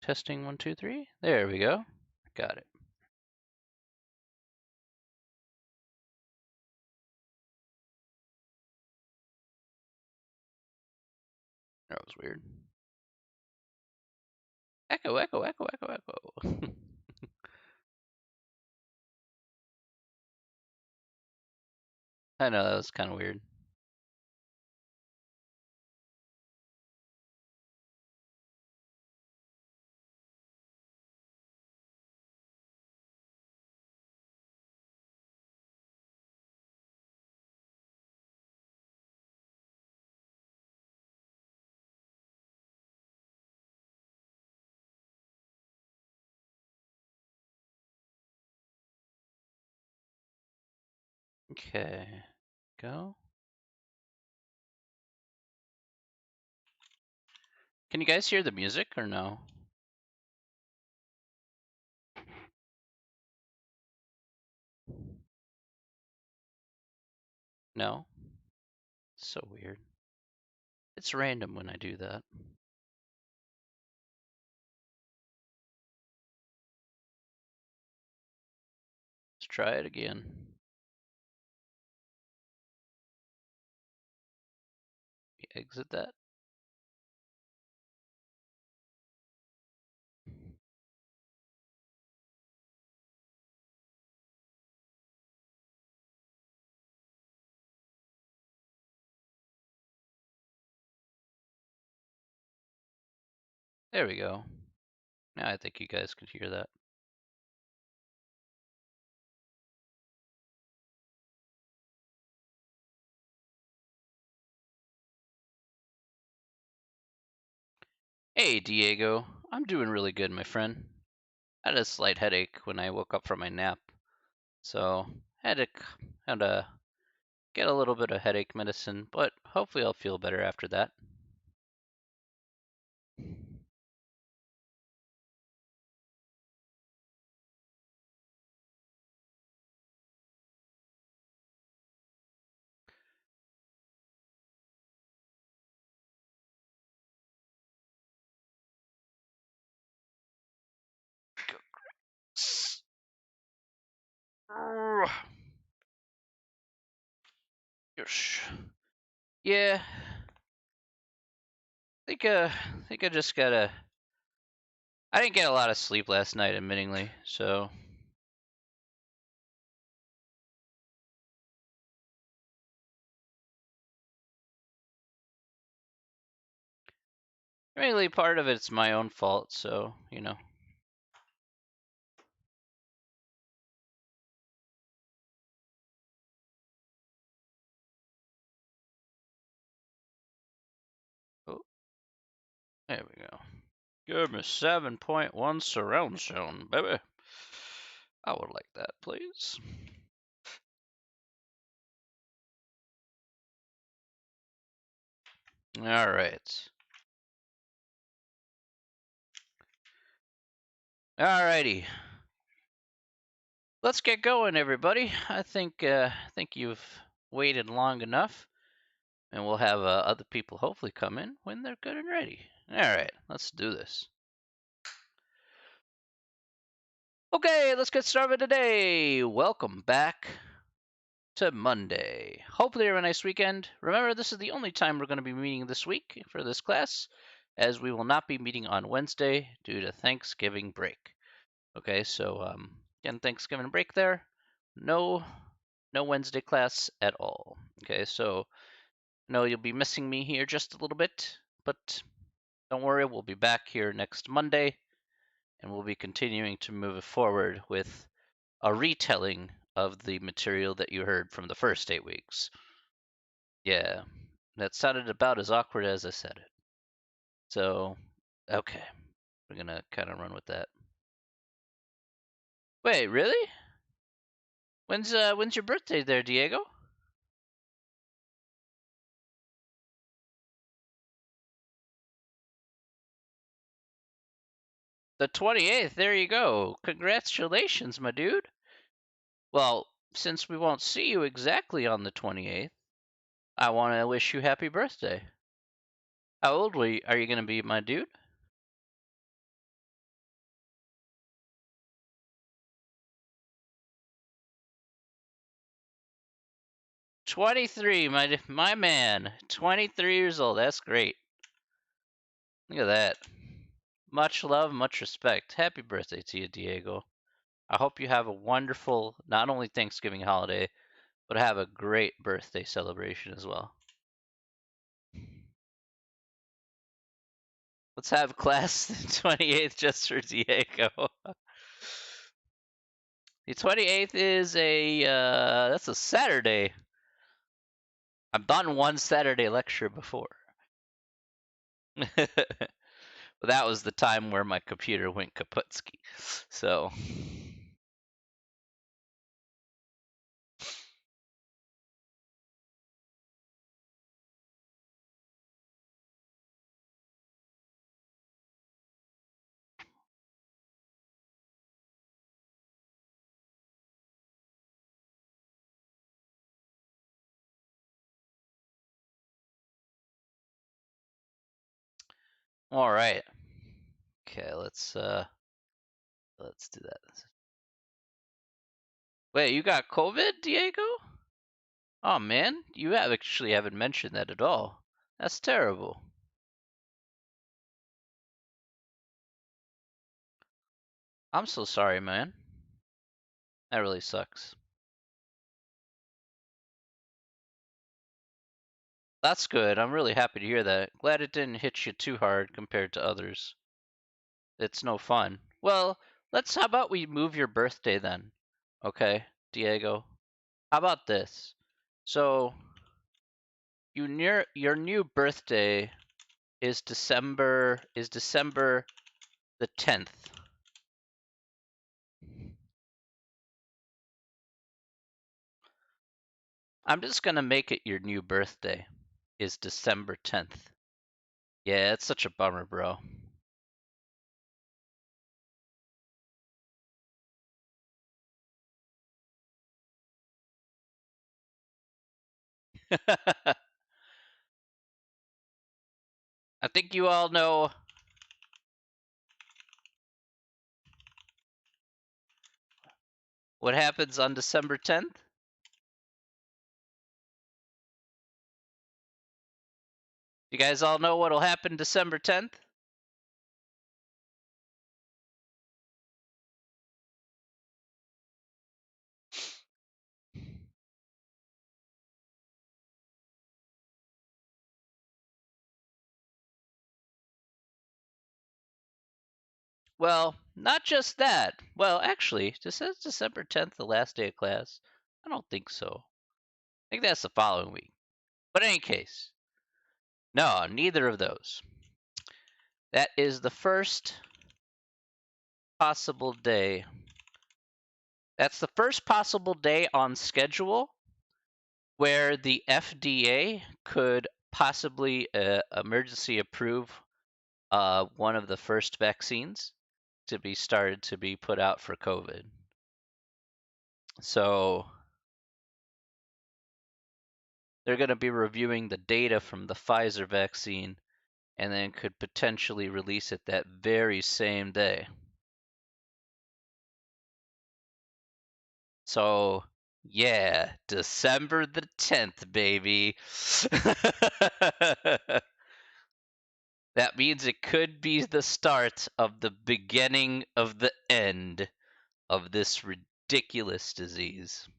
Testing 1, 2, 3. There we go. Got it. That was weird. Echo, echo, echo, echo, echo. I know, that was kind of weird. Okay, go. Can you guys hear the music or no? No? So weird. It's random when I do that. Let's try it again. Exit that. There we go. Now I think you guys can hear that. Hey, Diego. I'm doing really good, my friend. I had a slight headache when I woke up from my nap, so had to get a little bit of headache medicine, but hopefully I'll feel better after that. Yosh. Yeah, think I just gotta. I didn't get a lot of sleep last night, admittingly, so. Mainly part of it's my own fault, so, you know. Oh, there we go. Give me 7.1 surround sound, baby. I would like that, please. All right. Alrighty. Let's get going, everybody. I think you've waited long enough, and we'll have other people hopefully come in when they're good and ready. All right, let's do this. Okay, let's get started today. Welcome back to Monday. Hopefully, you have a nice weekend. Remember, this is the only time we're going to be meeting this week for this class, as we will not be meeting on Wednesday due to Thanksgiving break. Okay, so again, Thanksgiving break there. No Wednesday class at all. Okay, so no, you'll be missing me here just a little bit, but don't worry, we'll be back here next Monday, and we'll be continuing to move forward with a retelling of the material that you heard from the first 8 weeks. Yeah, that sounded about as awkward as I said it. So, okay, we're gonna kind of run with that. Wait, really? When's your birthday there, Diego? The 28th. There you go. Congratulations, my dude. Well, since we won't see you exactly on the 28th, I want to wish you happy birthday. How old are you going to be, my dude? 23, my man. 23 years old. That's great. Look at that. Much love, much respect. Happy birthday to you, Diego. I hope you have a wonderful, not only Thanksgiving holiday, but have a great birthday celebration as well. Let's have class the 28th just for Diego. The 28th is that's a Saturday. I've done one Saturday lecture before. But that was the time where my computer went kaputski. So, all right. Okay, let's do that. Wait, you got COVID, Diego? Oh man, you have actually haven't mentioned that at all. That's terrible. I'm so sorry, man. That really sucks. That's good. I'm really happy to hear that. Glad it didn't hit you too hard compared to others. It's no fun. Well, how about we move your birthday then? Okay, Diego. How about this? So, your new birthday is December the 10th. I'm just gonna make it your new birthday is December 10th. Yeah, it's such a bummer, bro. I think you all know what happens on December 10th. You guys all know what'll happen December 10th? Well, not just that. Well, actually, just says December 10th, the last day of class. I don't think so. I think that's the following week. But in any case, no, neither of those. That is the first possible day. That's the first possible day on schedule where the FDA could possibly emergency approve one of the first vaccines to be started to be put out for COVID. So they're going to be reviewing the data from the Pfizer vaccine and then could potentially release it that very same day. So, yeah, December the 10th, baby. That means it could be the start of the beginning of the end of this ridiculous disease.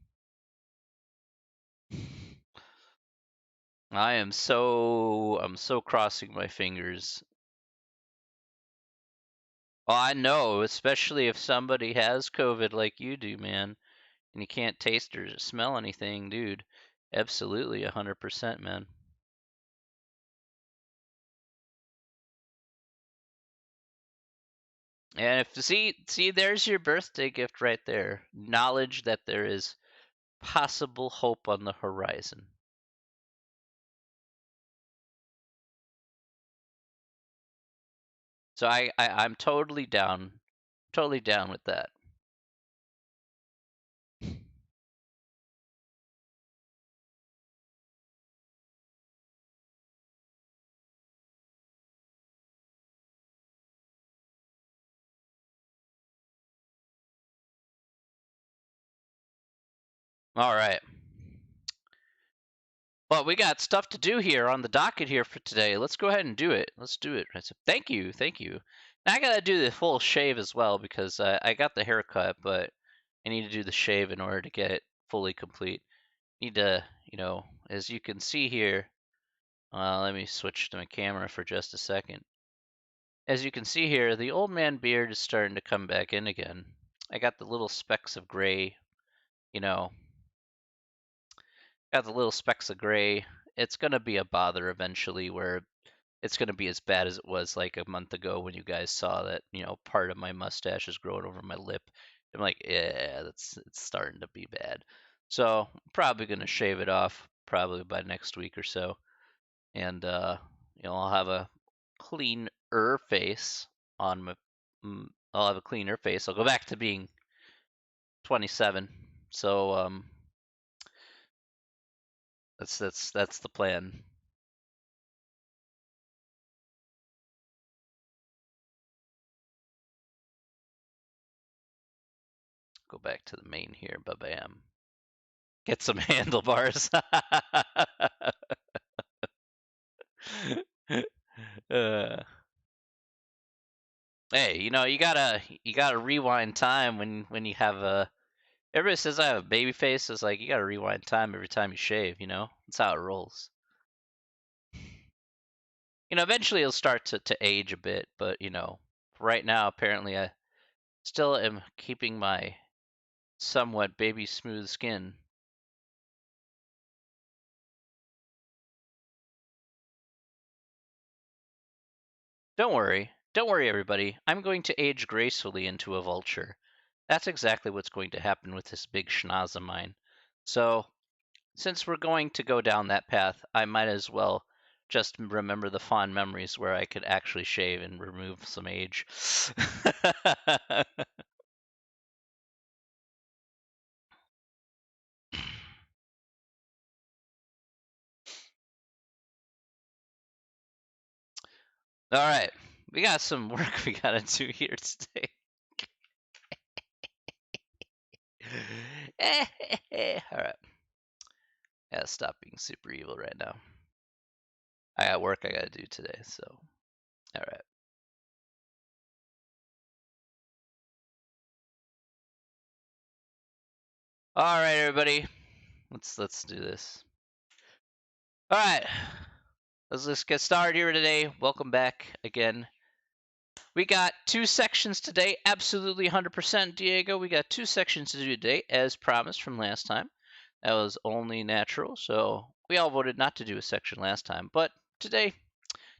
I'm so crossing my fingers. Well, I know, especially if somebody has COVID like you do, man, and you can't taste or smell anything, dude. Absolutely, 100%, man. And if see, there's your birthday gift right there. Knowledge that there is possible hope on the horizon. So I'm totally down with that. All right. But we got stuff to do here on the docket here for today. Let's go ahead and do it. Let's do it. Thank you, thank you. Now I gotta do the full shave as well because I got the haircut, but I need to do the shave in order to get it fully complete. Need to, as you can see here. Let me switch to my camera for just a second. As you can see here, the old man beard is starting to come back in again. I got the little specks of gray, you know, got the little specks of gray. It's gonna be a bother eventually where it's gonna be as bad as it was like a month ago when you guys saw that, part of my mustache is growing over my lip. I'm like, yeah, it's starting to be bad. So I'm probably gonna shave it off probably by next week or so. And I'll have a cleaner face on my. I'll have a cleaner face. I'll go back to being 27. So that's the plan. Go back to the main here. Bam. Get some handlebars. uh, hey, you gotta rewind time when you have a. Everybody says I have a baby face. It's like you gotta rewind time every time you shave. That's how it rolls. Eventually it'll start to age a bit, but right now apparently I still am keeping my somewhat baby smooth skin. Don't worry, everybody. I'm going to age gracefully into a vulture. That's exactly what's going to happen with this big schnoz of mine. So, since we're going to go down that path, I might as well just remember the fond memories where I could actually shave and remove some age. All right, we got some work we gotta do here today. All right, gotta stop being super evil right now. I got work I gotta do today, so all right. All right, everybody, let's do this. All right, let's get started here today. Welcome back again. We got two sections today, absolutely 100% Diego. We got two sections to do today, as promised from last time. That was only natural, so we all voted not to do a section last time. But today,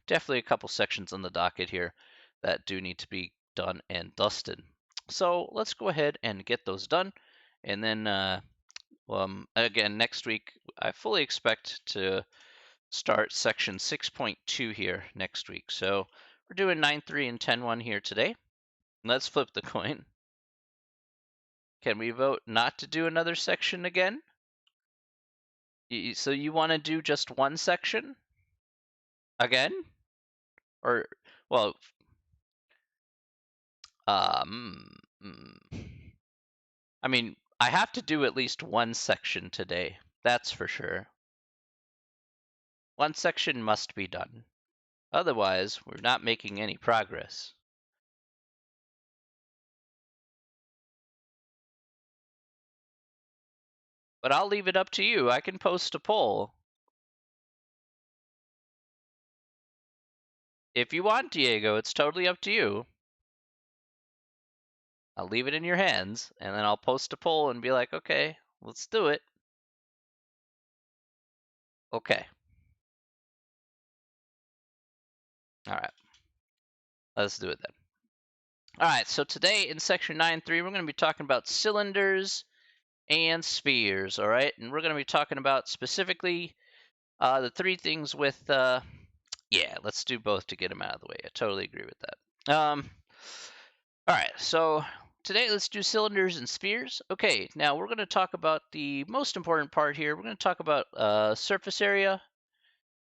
definitely a couple sections on the docket here that do need to be done and dusted. So let's go ahead and get those done. And then, again, next week, I fully expect to start section 6.2 here next week. So we're doing 9.3 and 10.1 here today. Let's flip the coin. Can we vote not to do another section again? So you want to do just one section again? Or, well, I mean, I have to do at least one section today. That's for sure. One section must be done. Otherwise, we're not making any progress. But I'll leave it up to you. I can post a poll. If you want, Diego, it's totally up to you. I'll leave it in your hands, and then I'll post a poll and be like, okay, let's do it. Okay. All right. Let's do it then. All right, so today in section 9.3, we're going to be talking about cylinders and spheres, all right? And we're going to be talking about specifically the three things with, yeah, let's do both to get them out of the way. I totally agree with that. All right, so today let's do cylinders and spheres. Okay, now we're going to talk about the most important part here. We're going to talk about surface area,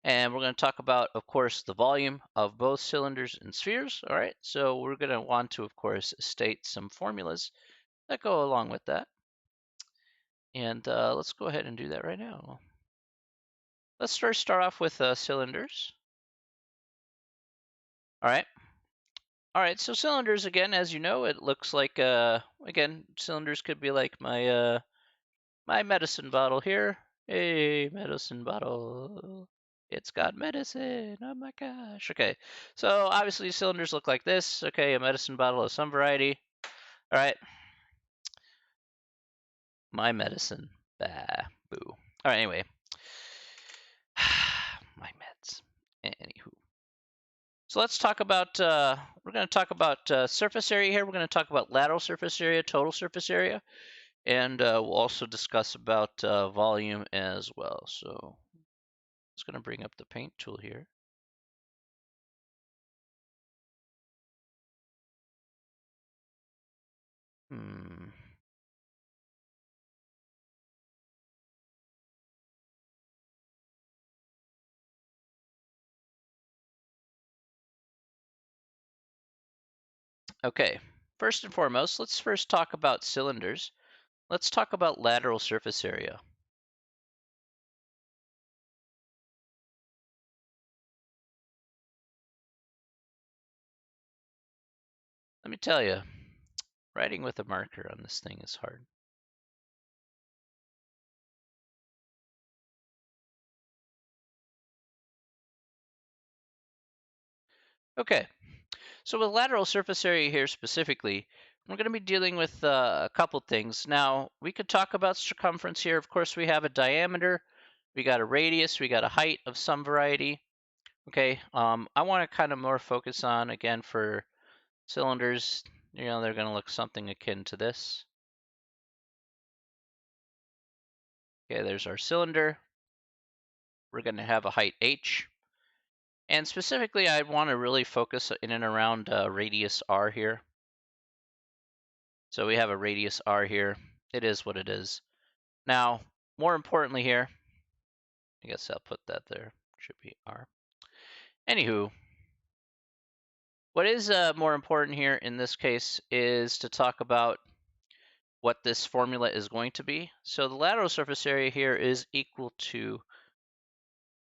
and we're going to talk about, of course, the volume of both cylinders and spheres. All right, so we're going to want to, of course, state some formulas that go along with that. And let's go ahead and do that right now. let's first start off with cylinders. All right. All right, so cylinders, again, as you know, it looks like, again, cylinders could be like my medicine bottle here. Hey, medicine bottle. It's got medicine. Oh my gosh. Okay, so obviously cylinders look like this. Okay, a medicine bottle of some variety. All right. My medicine. Bah, boo. All right, anyway. My meds. Anywho. So let's talk about, we're going to talk about surface area here. We're going to talk about lateral surface area, total surface area, and we'll also discuss about volume as well. So it's going to bring up the paint tool here. Okay, first and foremost, let's first talk about cylinders. Let's talk about lateral surface area. Let me tell you, writing with a marker on this thing is hard. Okay, so with lateral surface area here specifically, we're going to be dealing with a couple things. Now, we could talk about circumference here. Of course, we have a diameter, we got a radius, we got a height of some variety. Okay, I want to kind of more focus on, again, for cylinders, you know, they're going to look something akin to this. Okay, there's our cylinder. We're going to have a height h. And specifically, I want to really focus in and around radius r here. So we have a radius r here. It is what it is. Now, more importantly here, I guess I'll put that there. Should be r. Anywho, what is more important here in this case is to talk about what this formula is going to be. So the lateral surface area here is equal to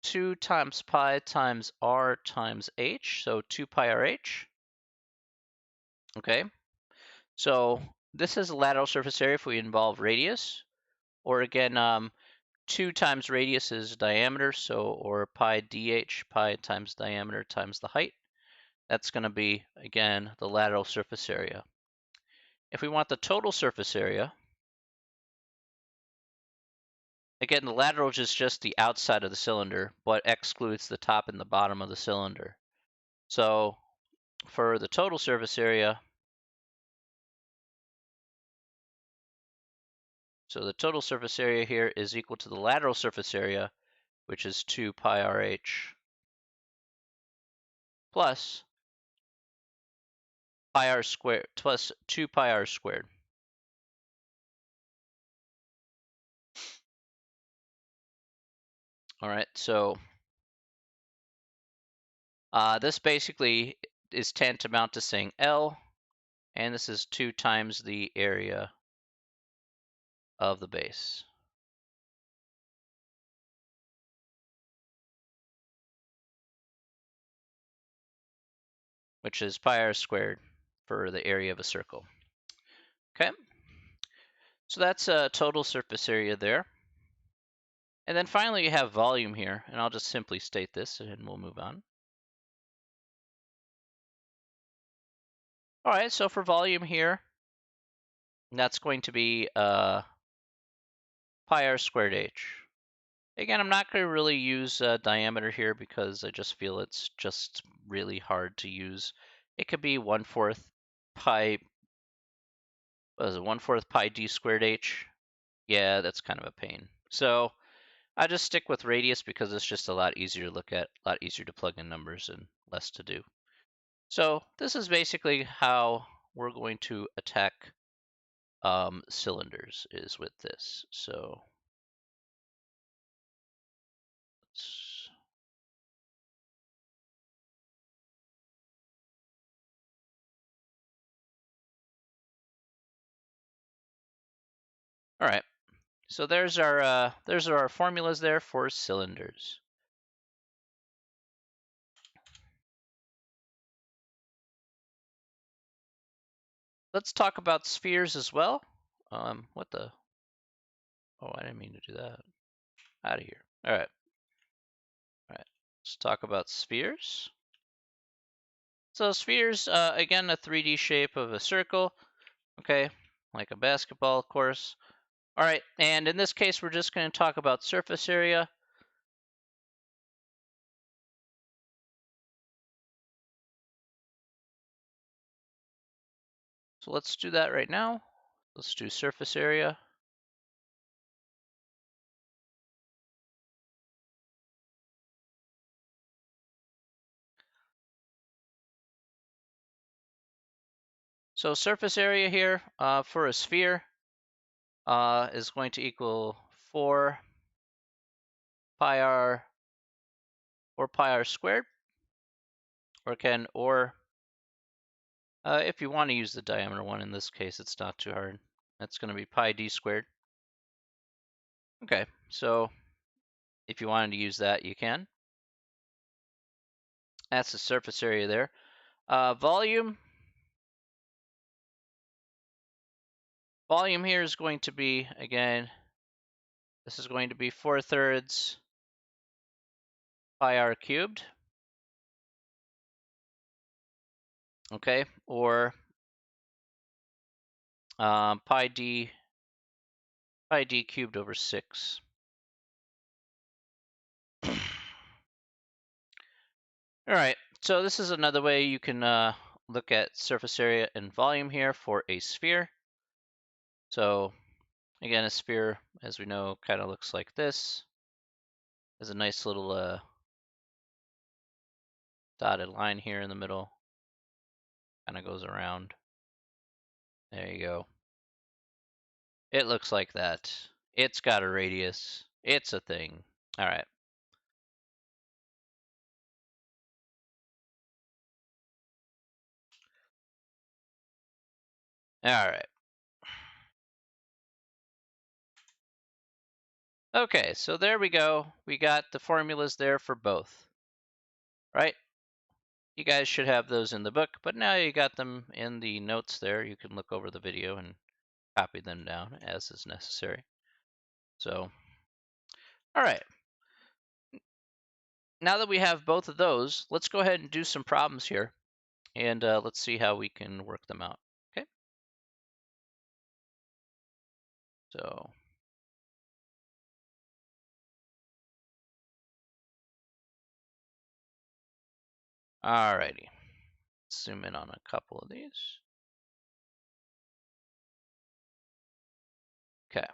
2 times pi times r times h, so 2 pi rh. Okay, so this is the lateral surface area if we involve radius, or again, 2 times radius is diameter, so, or pi dh, pi times diameter times the height. That's going to be, again, the lateral surface area. If we want the total surface area, again, the lateral is just the outside of the cylinder, but excludes the top and the bottom of the cylinder. So for the total surface area, so the total surface area here is equal to the lateral surface area, which is 2 pi rh plus pi r squared plus 2 pi r squared. All right, so this basically is tantamount to saying L, and this is 2 times the area of the base. Which is pi r squared for the area of a circle. Okay, so that's a total surface area there. And then finally you have volume here, and I'll just simply state this and we'll move on. All right, so for volume here, that's going to be pi r squared h. Again, I'm not going to really use diameter here because I just feel it's just really hard to use. It could be 1/4 pi, what is it, 1/4 pi d squared h. Yeah, that's kind of a pain. So I just stick with radius because it's just a lot easier to look at, a lot easier to plug in numbers and less to do. So this is basically how we're going to attack cylinders, is with this. So all right. So there's our formulas there for cylinders. let's talk about spheres as well. What the? Oh, I didn't mean to do that. Out of here. All right. All right. Let's talk about spheres. So spheres, again, a 3D shape of a circle. Okay, like a basketball, of course. All right, and in this case, we're just going to talk about surface area. So let's do that right now. Let's do surface area. So surface area here for a sphere is going to equal 4 pi r squared, or if you want to use the diameter one, in this case, it's not too hard. That's going to be pi d squared. Okay, so if you wanted to use that, you can. That's the surface area there. Volume here is going to be, again, this is going to be 4/3 pi r cubed. Okay, or pi d cubed over 6. All right, so this is another way you can look at surface area and volume here for a sphere. So again, a sphere, as we know, kind of looks like this. There's a nice little dotted line here in the middle. Kind of goes around. There you go. It looks like that. It's got a radius. It's a thing. All right. All right. Okay, so there we go. We got the formulas there for both, right? You guys should have those in the book, but now you got them in the notes there. You can look over the video and copy them down as is necessary. So, all right. Now that we have both of those, let's go ahead and do some problems here, and let's see how we can work them out. Okay. So, all righty. Zoom in on a couple of these. Okay.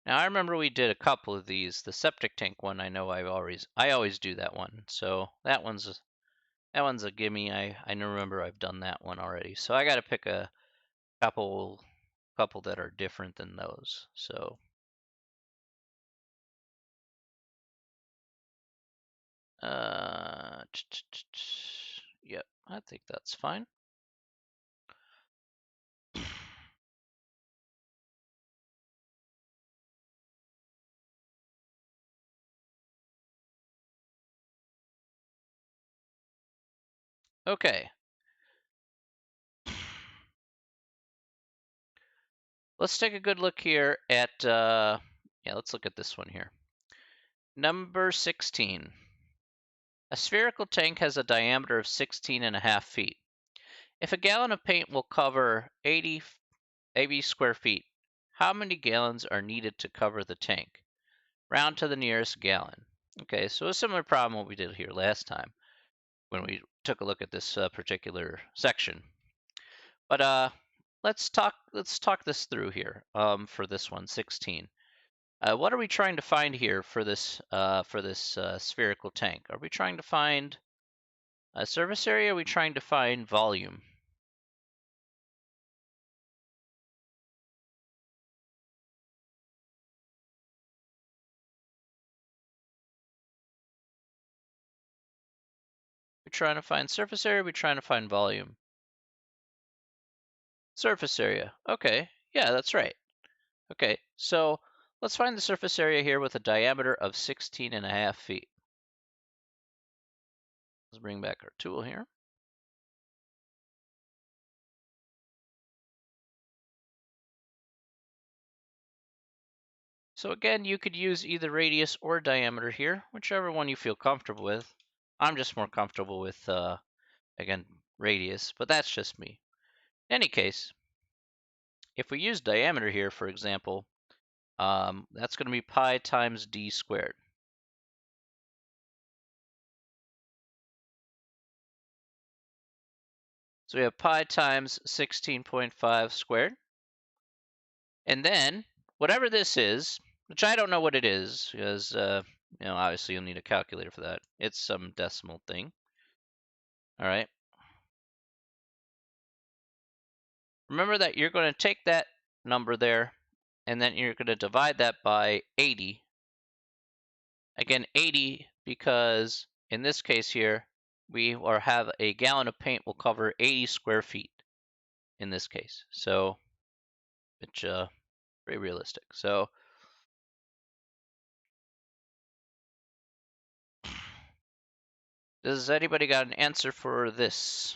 Now I remember we did a couple of these. The septic tank one, I know I always do that one. So that one's a gimme. I remember I've done that one already. So I got to pick a couple that are different than those. So yep, I think that's fine. Okay. Let's take a good look here at let's look at this one here. Number 16. A spherical tank has a diameter of 16.5 feet. If a gallon of paint will cover 80 square feet, how many gallons are needed to cover the tank? Round to the nearest gallon. Okay, so a similar problem what we did here last time when we took a look at this particular section. But let's talk this through here for this one, 16. What are we trying to find here for this spherical tank? Are we trying to find a surface area? Are we trying to find volume? We're trying to find surface area. We're trying to find volume. Surface area. Okay, yeah, that's right. Okay, so let's find the surface area here with a diameter of 16.5 feet. Let's bring back our tool here. So again, you could use either radius or diameter here, whichever one you feel comfortable with. I'm just more comfortable with, again, radius, but that's just me. In any case, if we use diameter here, for example, that's going to be pi times d squared. So we have pi times 16.5 squared. And then, whatever this is, which I don't know what it is, because, obviously you'll need a calculator for that. It's some decimal thing. All right. Remember that you're going to take that number there, and then you're going to divide that by 80. Again, 80 because in this case here, have a gallon of paint will cover 80 square feet in this case. So it's very realistic. So does anybody got an answer for this?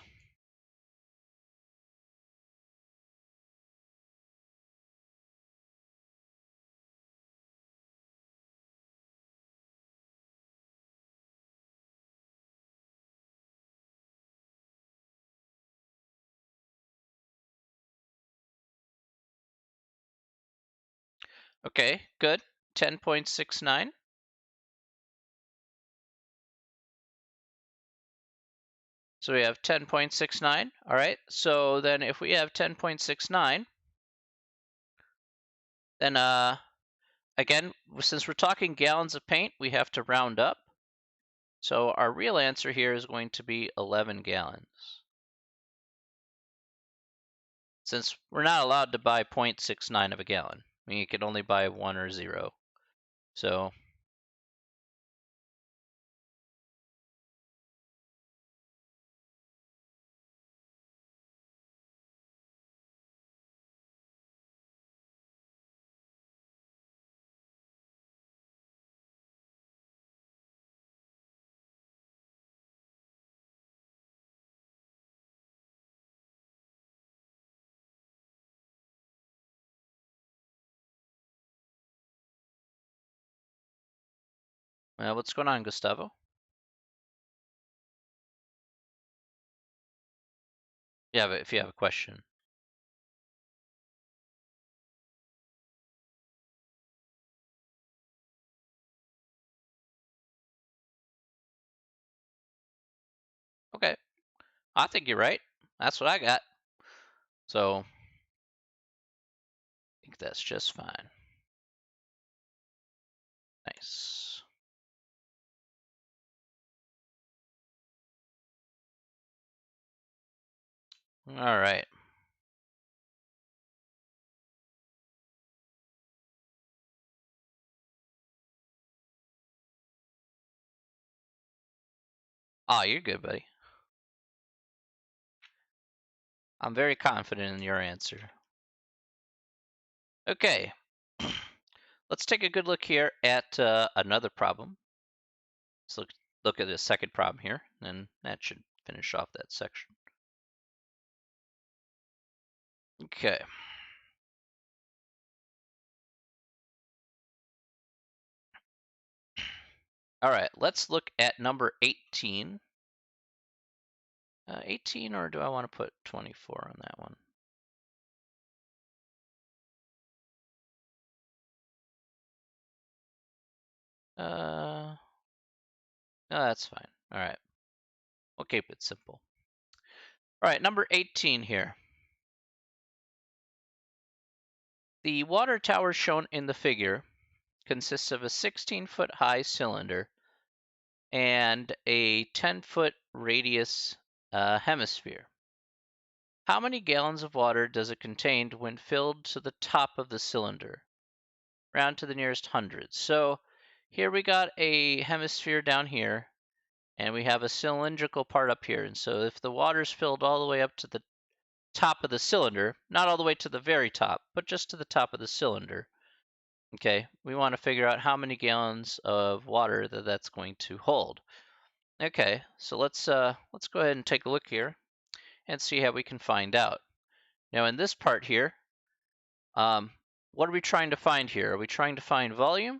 Okay, good. 10.69. So we have 10.69. All right. So then if we have 10.69, then again, since we're talking gallons of paint, we have to round up. So our real answer here is going to be 11 gallons. Since we're not allowed to buy 0.69 of a gallon. I mean, you can only buy 1 or 0. So what's going on, Gustavo? Yeah, but if you have a question. Okay, I think you're right. That's what I got. So I think that's just fine. Nice. All right. Oh, you're good, buddy. I'm very confident in your answer. Okay. Let's take a good look here at another problem. Let's look at the second problem here, and that should finish off that section. Okay. All right, let's look at number 18. 18, or do I want to put 24 on that one? No, that's fine. All right. We'll keep it simple. All right, number 18 here. The water tower shown in the figure consists of a 16-foot high cylinder and a 10-foot radius hemisphere. How many gallons of water does it contain when filled to the top of the cylinder? Round to the nearest hundred. So here we got a hemisphere down here, and we have a cylindrical part up here. And so if the water's filled all the way up to the top of the cylinder, not all the way to the very top, but just to the top of the cylinder, okay, we want to figure out how many gallons of water that's going to hold. Okay, so let's go ahead and take a look here and see how we can find out. Now in this part here, what are we trying to find here? Are we trying to find volume,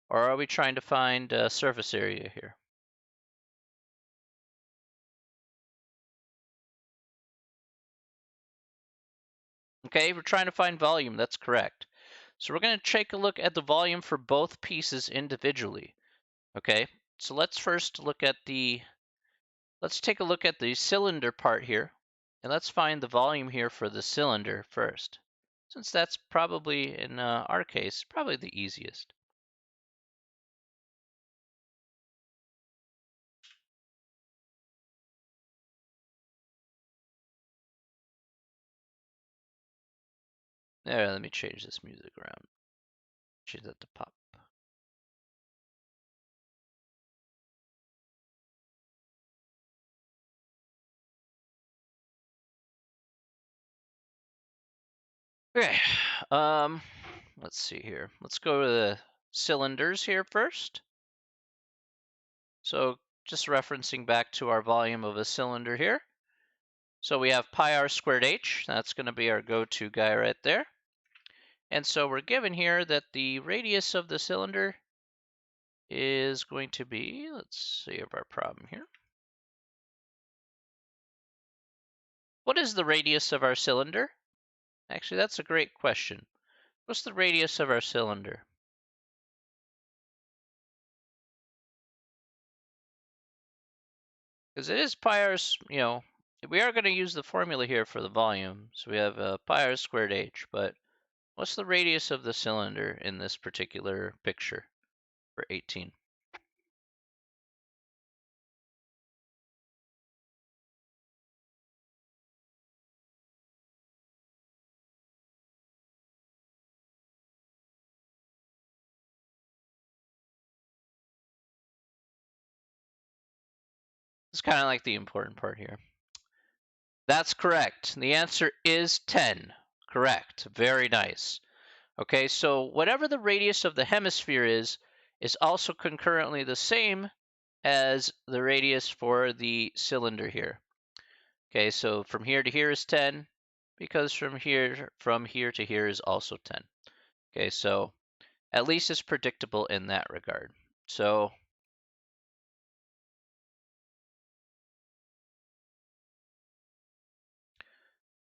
or are we trying to find surface area here? Okay, we're trying to find volume. That's correct. So we're going to take a look at the volume for both pieces individually. Okay, so let's first look at let's take a look at the cylinder part here, and let's find the volume here for the cylinder first, since that's probably, in our case, probably the easiest. There, let me change this music around. Change that to pop. Okay, let's see here. Let's go to the cylinders here first. So just referencing back to our volume of a cylinder here. So we have pi r squared h. That's going to be our go-to guy right there. And so we're given here that the radius of the cylinder is going to be, let's see of our problem here. What is the radius of our cylinder? Actually, that's a great question. What's the radius of our cylinder? Because it is pi r, we are going to use the formula here for the volume. So we have pi r squared h, but what's the radius of the cylinder in this particular picture for 18? It's kind of like the important part here. That's correct. The answer is 10. Correct. Very nice. Okay, so whatever the radius of the hemisphere is also concurrently the same as the radius for the cylinder here. Okay, so from here to here is 10, because from here to here is also 10. Okay, so at least it's predictable in that regard. So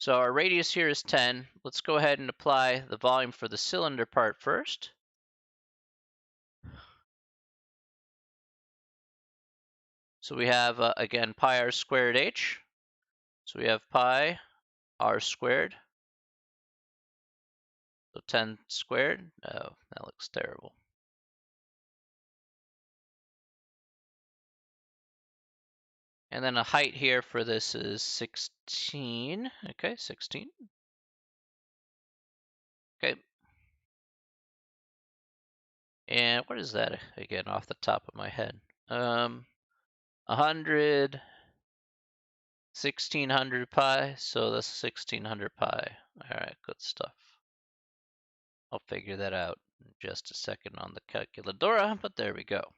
our radius here is 10. Let's go ahead and apply the volume for the cylinder part first. So we have, again, pi r squared h. So we have pi r squared. So 10 squared. Oh, that looks terrible. And then a height here for this is 16. Okay, 16. Okay. And what is that again off the top of my head? 100, 1600 pi. So that's 1600 pi. All right, good stuff. I'll figure that out in just a second on the calculadora, but there we go.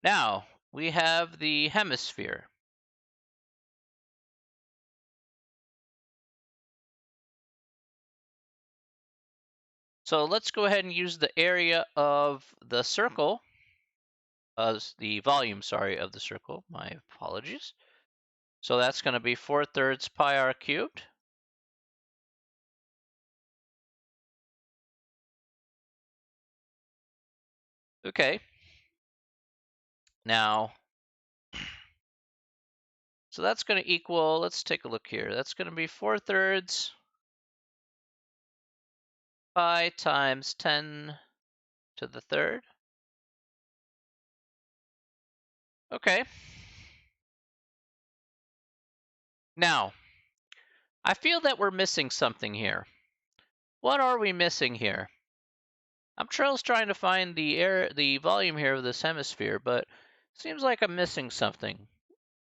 Now we have the hemisphere. So let's go ahead and use the area of the circle, the volume, sorry, of the circle. My apologies. So that's going to be 4/3 pi r cubed. Okay. Now, so that's going to equal, let's take a look here. That's going to be 4/3 pi times 10 to the third. Okay. Now, I feel that we're missing something here. What are we missing here? I'm trying to find the volume here of this hemisphere, but it seems like I'm missing something.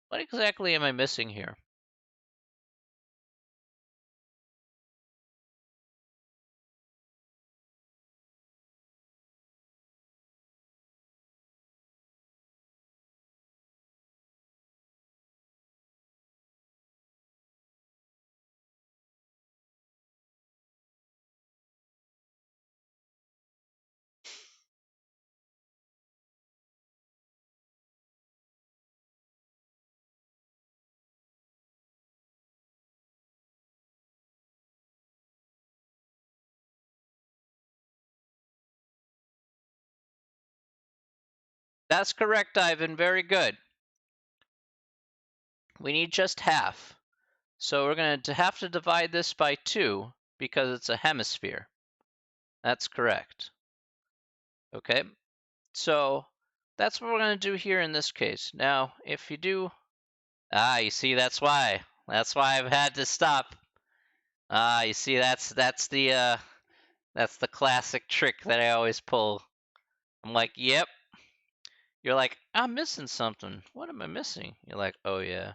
What exactly am I missing here? That's correct, Ivan. Very good. We need just half. So we're going to have to divide this by 2 because it's a hemisphere. That's correct. Okay, so that's what we're going to do here in this case. Now, if you do... you see, that's why. That's why I've had to stop. You see, that's the classic trick that I always pull. I'm like, yep. You're like, I'm missing something. What am I missing? You're like, oh yeah.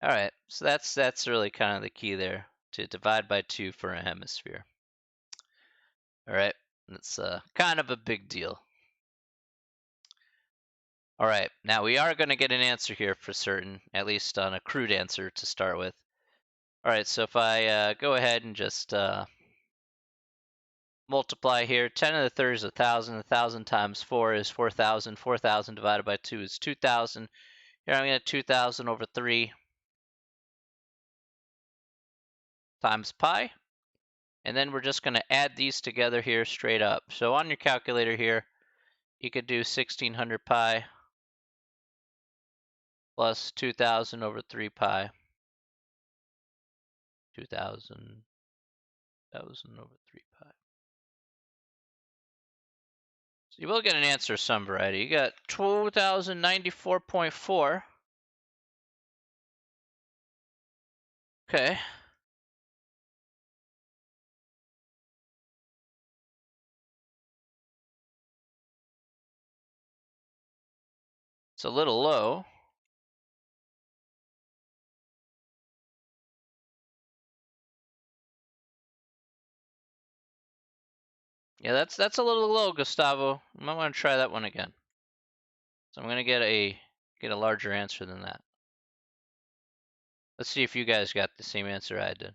All right, so that's really kind of the key there, to divide by 2 for a hemisphere. All right, it's kind of a big deal. All right, now we are going to get an answer here for certain, at least on a crude answer to start with. All right, so if I go ahead and just multiply here, 10 to the third is 1,000. 1,000 times 4 is 4,000. 4,000 divided by 2 is 2,000. Here I'm going to get 2,000 over 3 times pi. And then we're just going to add these together here straight up. So on your calculator here, you could do 1,600 pi plus 2,000 over 3 pi. 2,000 over 3 pi. So you will get an answer of some variety. You got 2,094.4. Okay. It's a little low. Yeah, that's a little low, Gustavo. I might want to try that one again. So I'm gonna get a larger answer than that. Let's see if you guys got the same answer I did.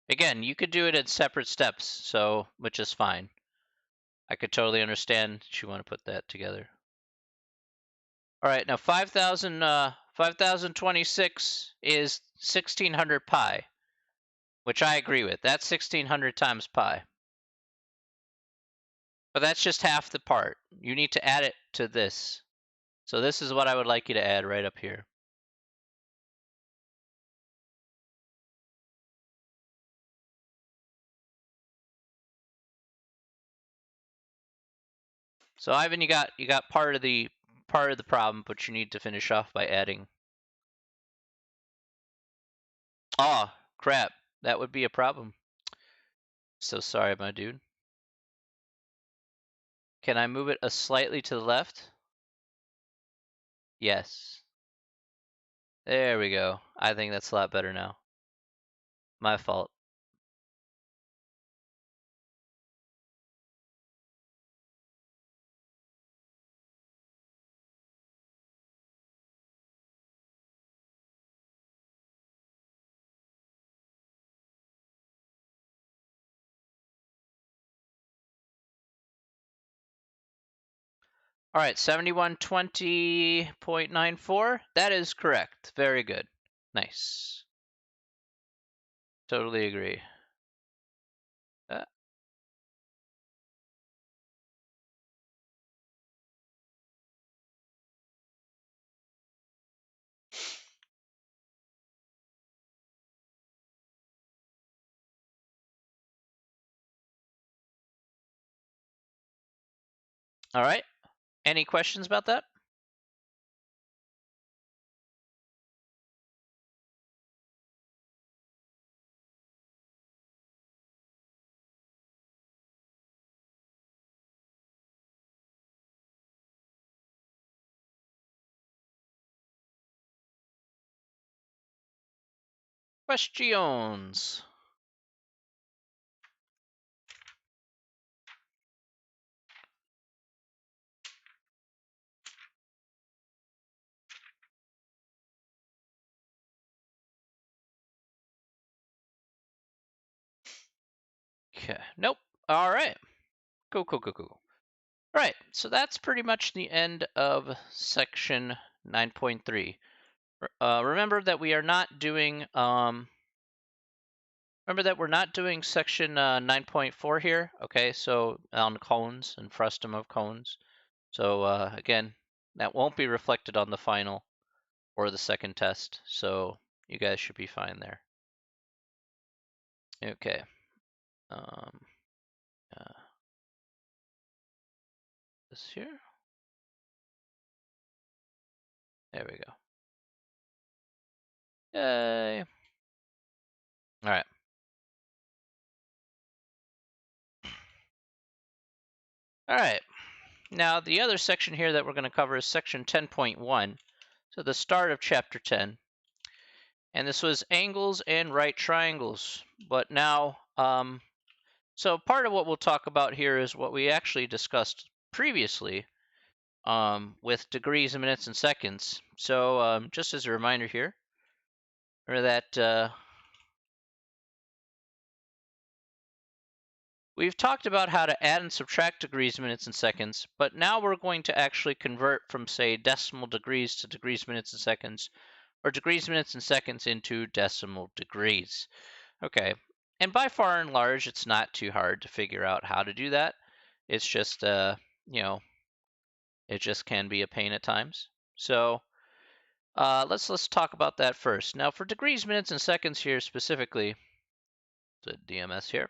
Again, you could do it in separate steps, so which is fine. I could totally understand that you want to put that together. All right, now 5,026 is 1,600 pi, which I agree with. That's 1,600 times pi. But that's just half the part. You need to add it to this. So this is what I would like you to add right up here. So Ivan, you got part of the problem, but you need to finish off by adding. Oh, crap. That would be a problem. So sorry, my dude. Can I move it a slightly to the left? Yes. There we go. I think that's a lot better now. My fault. All right, 7120.94. That is correct. Very good. Nice. Totally agree. Uh, all right. Any questions about that? Questions. Nope. All right. Cool, cool, cool, cool. All right. So that's pretty much the end of section 9.3. Remember that we are not doing remember that we're not doing section 9.4 here. Okay, so on cones and frustum of cones. So again, that won't be reflected on the final or the second test. So you guys should be fine there. Okay. Um, this here. There we go. Yay. All right. All right. Now, the other section here that we're going to cover is section 10.1. So the start of chapter 10. And this was angles and right triangles. But now, so part of what we'll talk about here is what we actually discussed previously with degrees, minutes, and seconds. So just as a reminder here, or that we've talked about how to add and subtract degrees, minutes, and seconds, but now we're going to actually convert from, say, decimal degrees to degrees, minutes, and seconds, or degrees, minutes, and seconds into decimal degrees. Okay, and by far and large, it's not too hard to figure out how to do that. It's just, you know, it just can be a pain at times. So let's talk about that first. Now, for degrees, minutes, and seconds here specifically, the DMS here.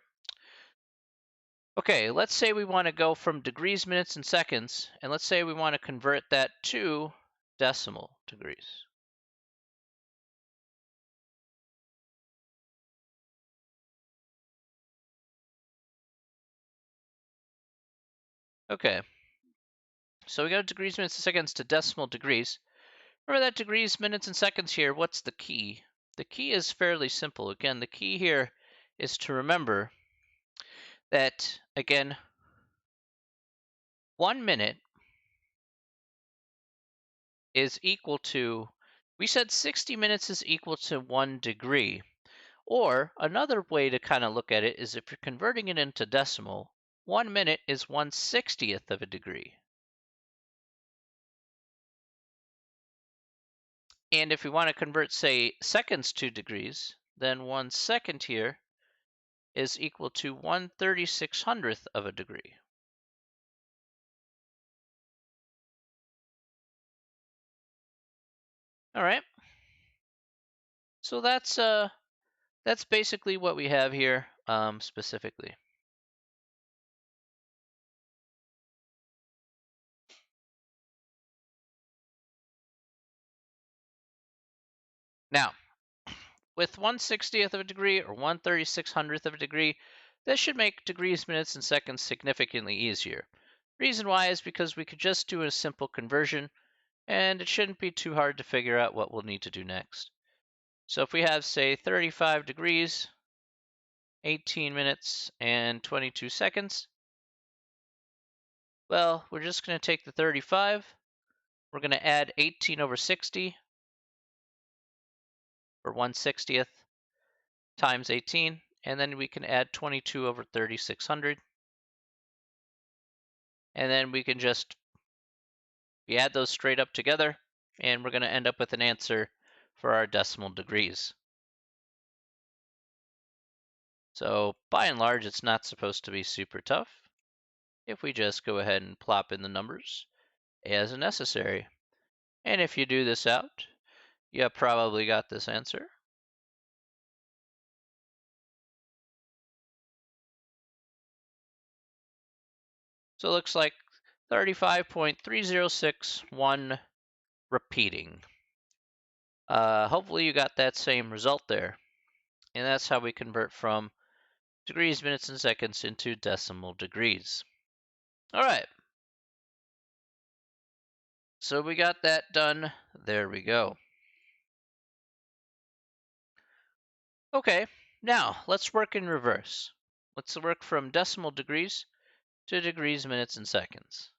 Okay, let's say we want to go from degrees, minutes, and seconds, and let's say we want to convert that to decimal degrees. Okay, so we go degrees, minutes, and seconds to decimal degrees. Remember that degrees, minutes, and seconds here, what's the key? The key is fairly simple. Again, the key here is to remember that, again, 1 minute is equal to, we said 60 minutes is equal to 1 degree. Or another way to kind of look at it is if you're converting it into decimal, 1 minute is 1/60th of a degree. And if we want to convert, say, seconds to degrees, then 1 second here is equal to 1/3600th of a degree. All right. So that's basically what we have here specifically. Now, with 1/60th of a degree or 1/3600th of a degree, this should make degrees, minutes, and seconds significantly easier. Reason why is because we could just do a simple conversion, and it shouldn't be too hard to figure out what we'll need to do next. So if we have, say, 35 degrees, 18 minutes, and 22 seconds, well, we're just going to take the 35, we're going to add 18 over 60, or 1/60th, times 18, and then we can add 22 over 3600, and then we can just we add those straight up together, and we're going to end up with an answer for our decimal degrees. So by and large, it's not supposed to be super tough if we just go ahead and plop in the numbers as necessary. And if you do this out, you probably got this answer. So it looks like 35.3061 repeating. Hopefully you got that same result there. And that's how we convert from degrees, minutes, and seconds into decimal degrees. All right. So we got that done. There we go. Okay, now let's work in reverse. Let's work from decimal degrees to degrees, minutes, and seconds.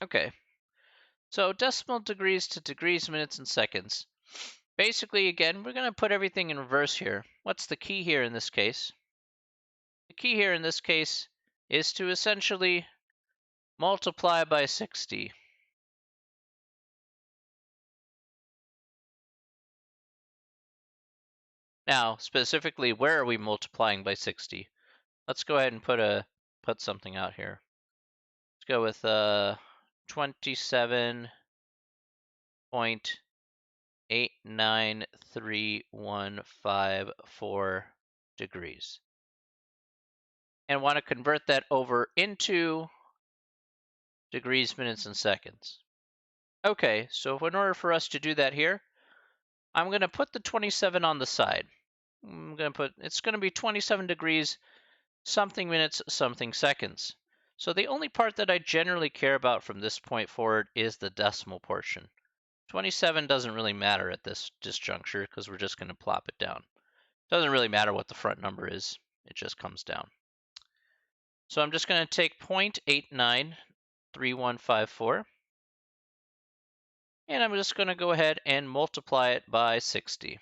Okay, so decimal degrees to degrees, minutes, and seconds. Basically, again, we're going to put everything in reverse here. What's the key here in this case? The key here in this case is to essentially multiply by 60. Now, specifically, where are we multiplying by 60? Let's go ahead and put something out here. Let's go with 27.893154 degrees. And want to convert that over into degrees, minutes, and seconds. Okay, so in order for us to do that here, I'm going to put the 27 on the side. It's going to be 27 degrees, something minutes, something seconds. So the only part that I generally care about from this point forward is the decimal portion. 27 doesn't really matter at this juncture because we're just going to plop it down. Doesn't really matter what the front number is, it just comes down. So I'm just going to take 0.893154, and I'm just going to go ahead and multiply it by 60.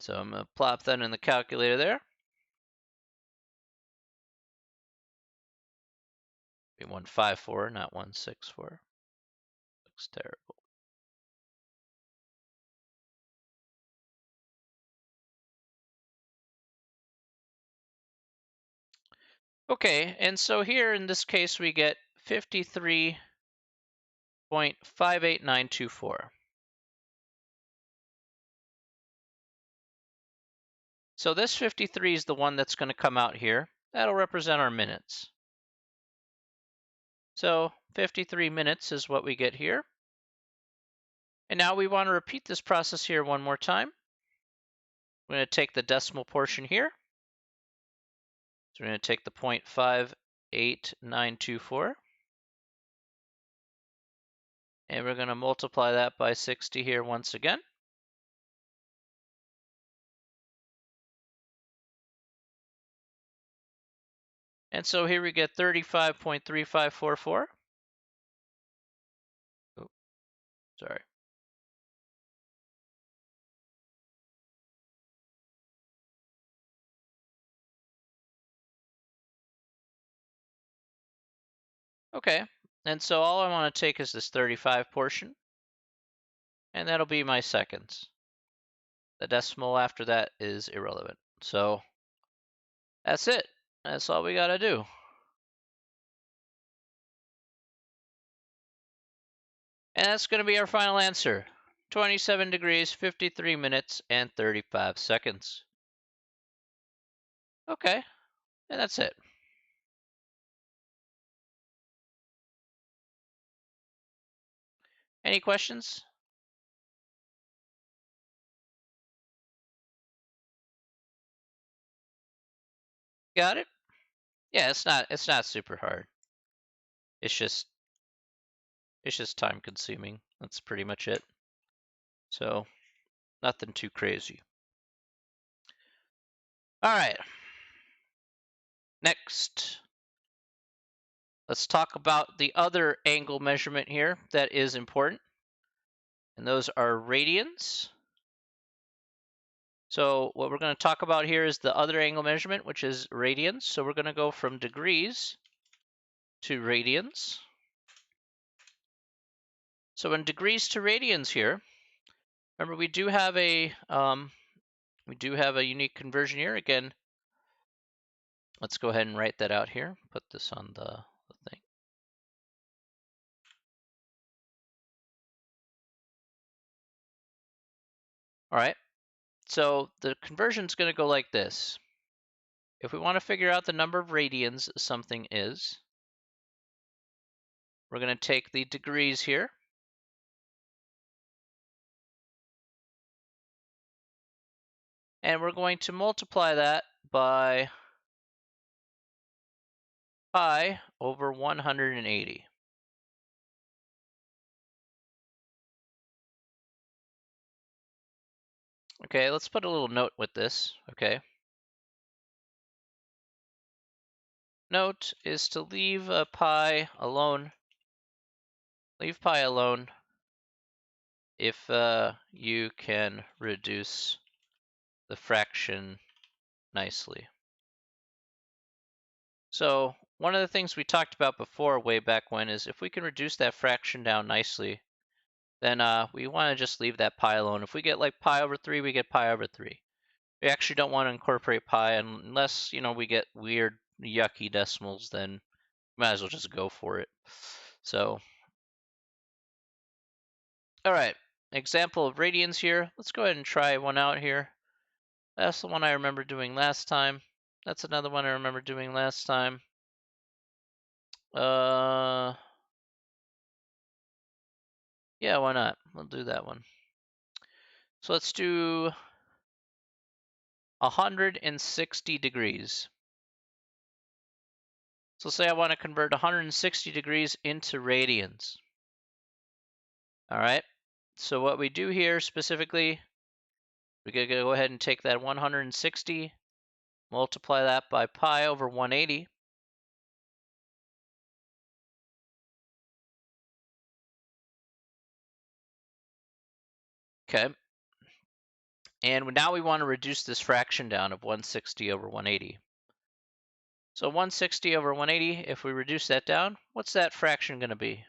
So I'm going to plop that in the calculator there. 154, not 164. Looks terrible. Okay, and so here in this case we get 53.58924. So this 53 is the one that's going to come out here. That'll represent our minutes. So 53 minutes is what we get here. And now we want to repeat this process here one more time. We're going to take the decimal portion here. So we're going to take the 0.58924. And we're going to multiply that by 60 here once again. And so here we get 35.3544. Oh, sorry. Okay, and so all I want to take is this 35 portion, and that'll be my seconds. The decimal after that is irrelevant. So that's it. That's all we got to do. And that's going to be our final answer. 27 degrees, 53 minutes, and 35 seconds. Okay, and that's it. Any questions? Got it? Yeah, it's not super hard. It's just time consuming. That's pretty much it. So, nothing too crazy. All right. Next, let's talk about the other angle measurement here that is important. And those are radians. So what we're going to talk about here is the other angle measurement, which is radians. So we're going to go from degrees to radians. So in degrees to radians here, remember we do have a unique conversion here. Again, let's go ahead and write that out here. Put this on the thing. All right. So the conversion is going to go like this. If we want to figure out the number of radians something is, we're going to take the degrees here. And we're going to multiply that by pi over 180. Okay, let's put a little note with this, okay? note is to leave pi alone. Leave pi alone if you can reduce the fraction nicely. So one of the things we talked about before way back when is if we can reduce that fraction down nicely, then we want to just leave that pi alone. If we get like pi over 3, we get pi over 3. We actually don't want to incorporate pi unless, we get weird, yucky decimals, then might as well just go for it. So, all right, example of radians here. Let's go ahead and try one out here. That's the one I remember doing last time. That's another one I remember doing last time. Yeah, why not? We'll do that one. So let's do 160 degrees. So say I want to convert 160 degrees into radians. All right. So what we do here specifically, we're going to go ahead and take that 160, multiply that by pi over 180. Okay. And now we want to reduce this fraction down of 160 over 180. So 160 over 180, if we reduce that down, what's that fraction going to be?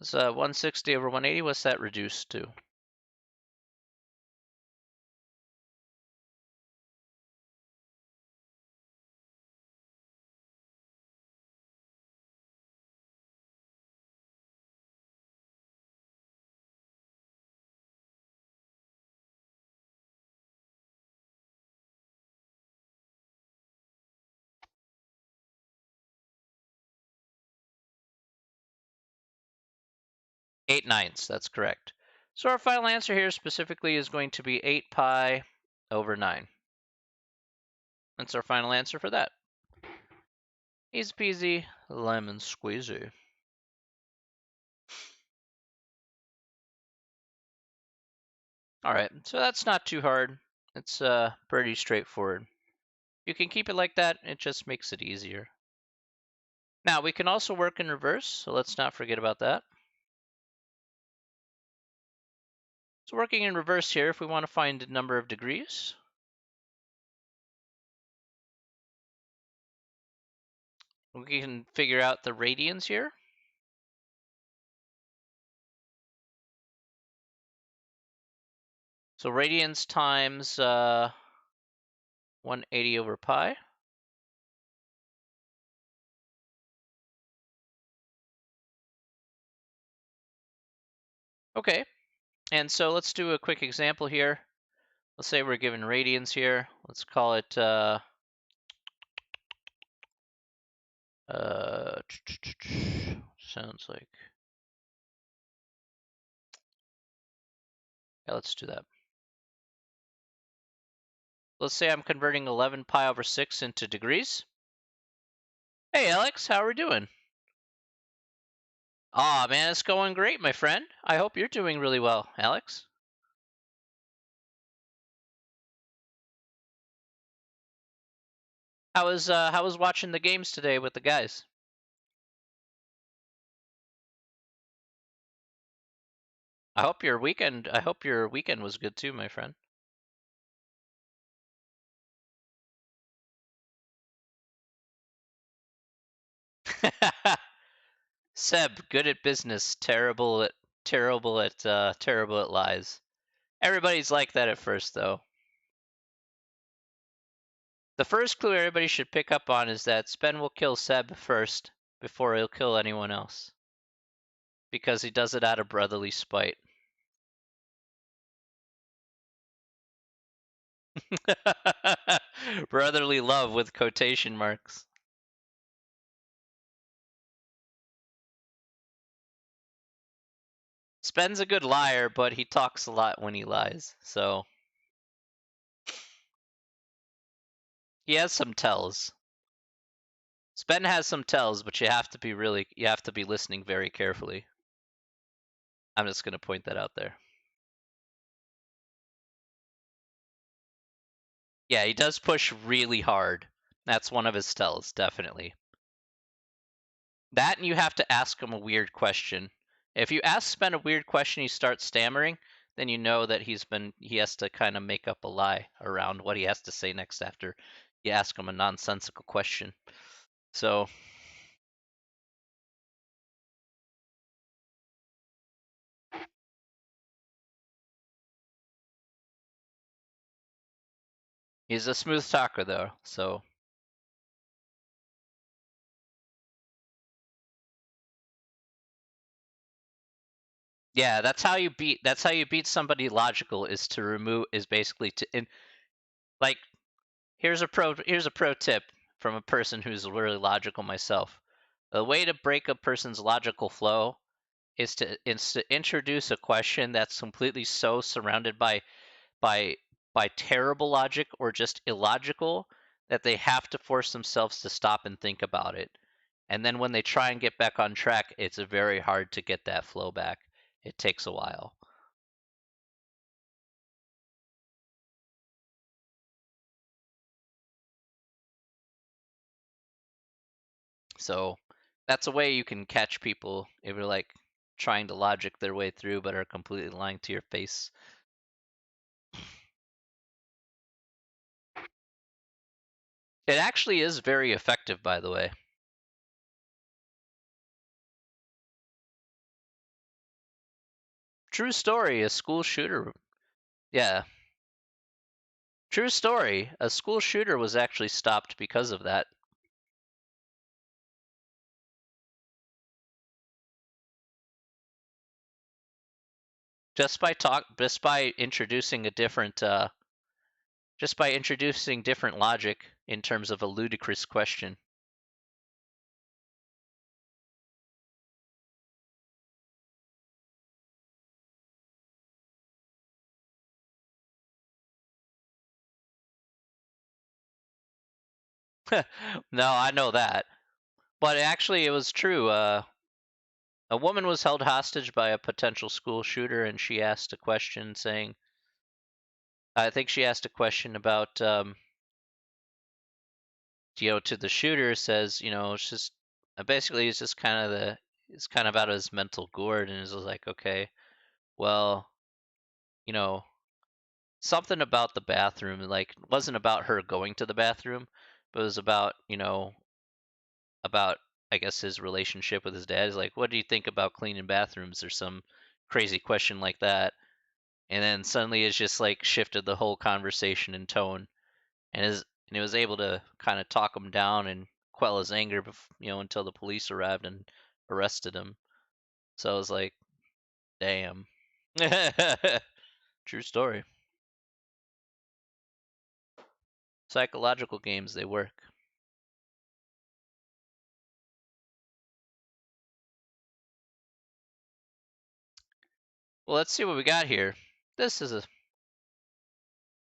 So 160 over 180, what's that reduced to? Eight ninths, that's correct. So our final answer here specifically is going to be 8 pi over 9. That's our final answer for that. Easy peasy, lemon squeezy. All right, so that's not too hard. It's pretty straightforward. You can keep it like that, it just makes it easier. Now we can also work in reverse, so let's not forget about that. So working in reverse here, if we want to find the number of degrees, we can figure out the radians here. So radians times 180 over pi. Okay, and so let's do a quick example here. Let's say we're given radians here. Let's call it sounds like, yeah, let's do that. Let's say I'm converting 11 pi over 6 into degrees. Hey, Alex, how are we doing? Aw, man, it's going great, my friend. I hope you're doing really well, Alex. How was watching the games today with the guys? I hope your weekend was good too, my friend. Seb, good at business, terrible at lies. Everybody's like that at first, though. The first clue everybody should pick up on is that Spen will kill Seb first before he'll kill anyone else. Because he does it out of brotherly spite. Brotherly love with quotation marks. Spen's a good liar, but he talks a lot when he lies, so. He has some tells. Sven has some tells, but you have to be listening very carefully. I'm just gonna point that out there. Yeah, he does push really hard. That's one of his tells, definitely. That and you have to ask him a weird question. If you ask Sven a weird question, he starts stammering, then you know that he has to kind of make up a lie around what he has to say next after you ask him a nonsensical question. So he's a smooth talker though, so yeah, that's how you beat somebody logical is basically like here's a pro tip from a person who's really logical myself. The way to break a person's logical flow is to introduce a question that's completely so surrounded by by terrible logic or just illogical that they have to force themselves to stop and think about it. And then when they try and get back on track, it's very hard to get that flow back. It takes a while. So that's a way you can catch people if you're like trying to logic their way through but are completely lying to your face. It actually is very effective, by the way. True story, a school shooter. Yeah, true story. A school shooter was actually stopped because of that. Just by introducing different logic in terms of a ludicrous question. No, I know that. But actually it was true. A woman was held hostage by a potential school shooter and she asked a question saying I think she asked a question about to the shooter says, it's just basically it's just kind of it's kind of out of his mental gourd and is like, okay, well, you know, something about the bathroom, like it wasn't about her going to the bathroom, but it was about, about I guess his relationship with his dad. Is like, what do you think about cleaning bathrooms or some crazy question like that? And then suddenly it's just like shifted the whole conversation and tone and it was able to kind of talk him down and quell his anger, until the police arrived and arrested him. So I was like, damn. True story. Psychological games, they work. Well, let's see what we got here. This is a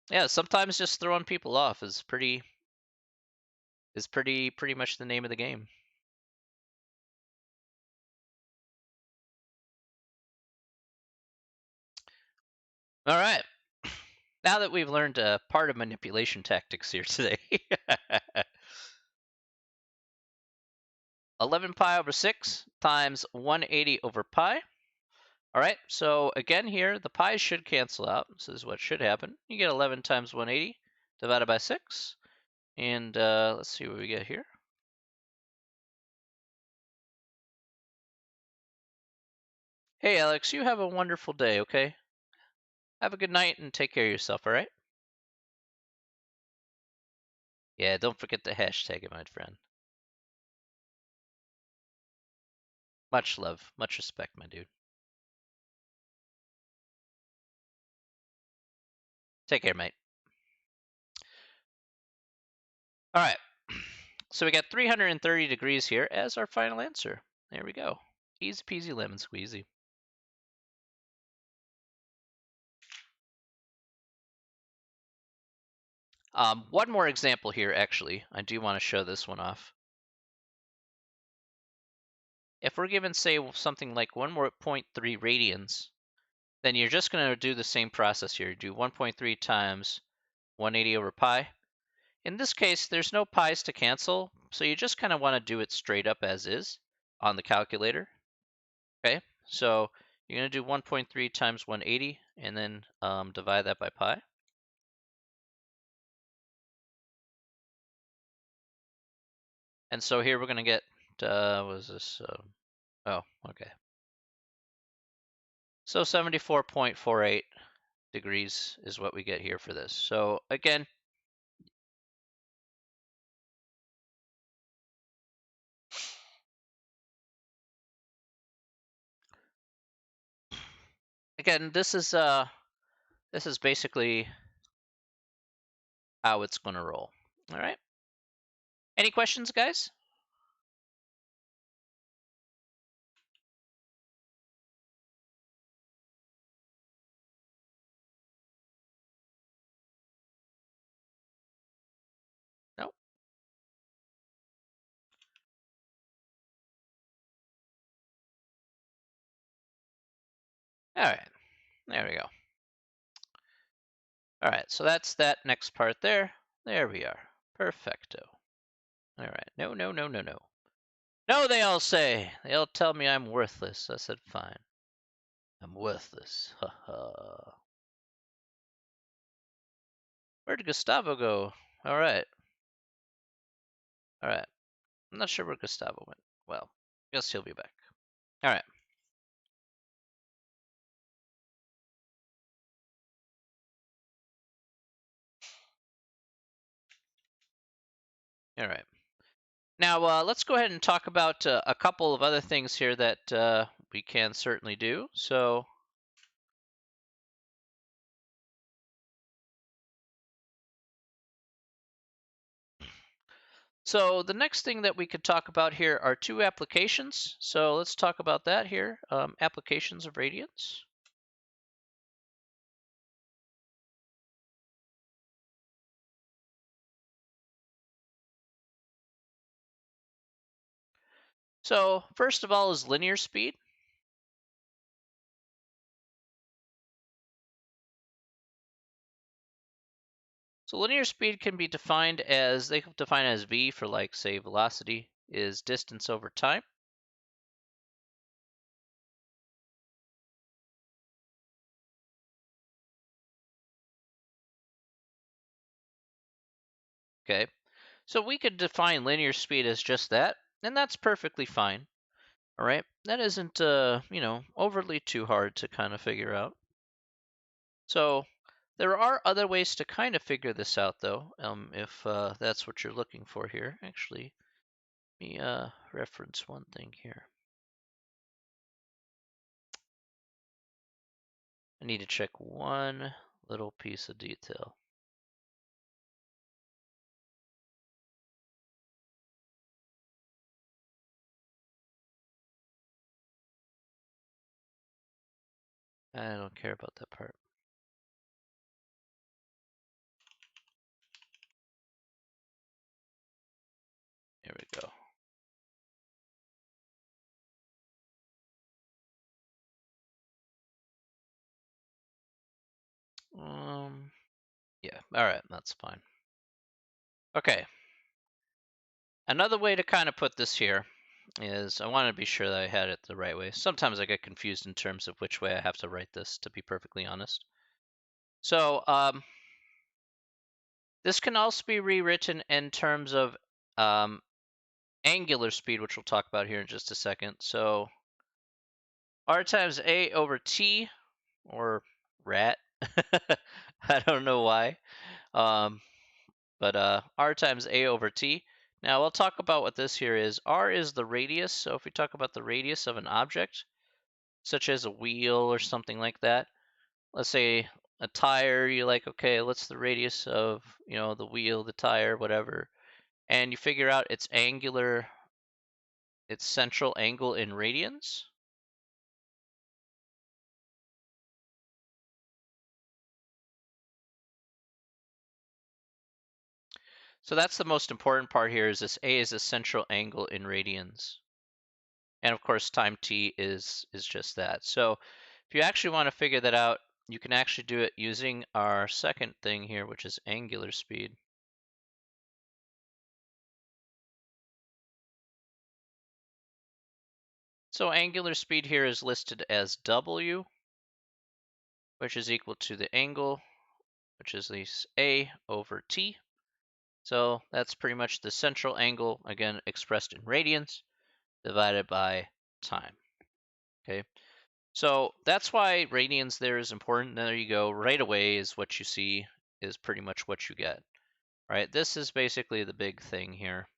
yeah. Sometimes just throwing people off is pretty much the name of the game. All right. Now that we've learned part of manipulation tactics here today, 11 pi over 6 times 180 over pi. All right, so again here, the pi's should cancel out. This is what should happen. You get 11 times 180 divided by 6. And let's see what we get here. Hey, Alex, you have a wonderful day, okay? Have a good night and take care of yourself, all right? Yeah, don't forget to hashtag it, my friend. Much love, much respect, my dude. Take care, mate. All right, so we got 330 degrees here as our final answer. There we go. Easy peasy lemon squeezy. One more example here, actually. I do want to show this one off. If we're given, say, something like 1.3 radians, then you're just going to do the same process here. Do 1.3 times 180 over pi. In this case, there's no pi's to cancel, so you just kind of want to do it straight up as is on the calculator. Okay, so you're going to do 1.3 times 180 and then divide that by pi. And so here we're going to get, what is this? Oh, okay. So 74.48 degrees is what we get here for this. So again, this is basically how it's going to roll. All right. Any questions, guys? No. All right. There we go. All right. So that's that next part there. There we are. Perfecto. All right. No, no, no, no, no. No, they all say. They all tell me I'm worthless. I said, fine. I'm worthless. Ha ha. Where did Gustavo go? All right. All right. I'm not sure where Gustavo went. Well, I guess he'll be back. All right. All right. Now, let's go ahead and talk about a couple of other things here that we can certainly do. So the next thing that we could talk about here are two applications. So let's talk about that here, applications of radiance. So first of all is linear speed. So linear speed can be defined as, they define as v for, like, say, velocity is distance over time. Okay, so we could define linear speed as just that, and that's perfectly fine. All right, that isn't overly too hard to kind of figure out. So there are other ways to kind of figure this out, though, if that's what you're looking for here. Actually, let me reference one thing here. I need to check one little piece of detail. I don't care about that part. Here we go. Yeah, all right, that's fine. Okay. Another way to kind of put this here is, I want to be sure that I had it the right way. Sometimes I get confused in terms of which way I have to write this, to be perfectly honest. So this can also be rewritten in terms of angular speed, which we'll talk about here in just a second. So r times a over t, or rat. I don't know why. But r times a over t. Now we'll talk about what this here is. R is the radius. So if we talk about the radius of an object, such as a wheel or something like that, let's say a tire, you're like, okay, what's the radius of, the wheel, the tire, whatever, and you figure out its central angle in radians. So that's the most important part here is this A is a central angle in radians. And of course, time t is just that. So if you actually want to figure that out, you can actually do it using our second thing here, which is angular speed. So angular speed here is listed as W, which is equal to the angle, which is this A over T. So that's pretty much the central angle, again, expressed in radians, divided by time. Okay, so that's why radians there is important. There you go. Right away is what you see is pretty much what you get. Right, this is basically the big thing here.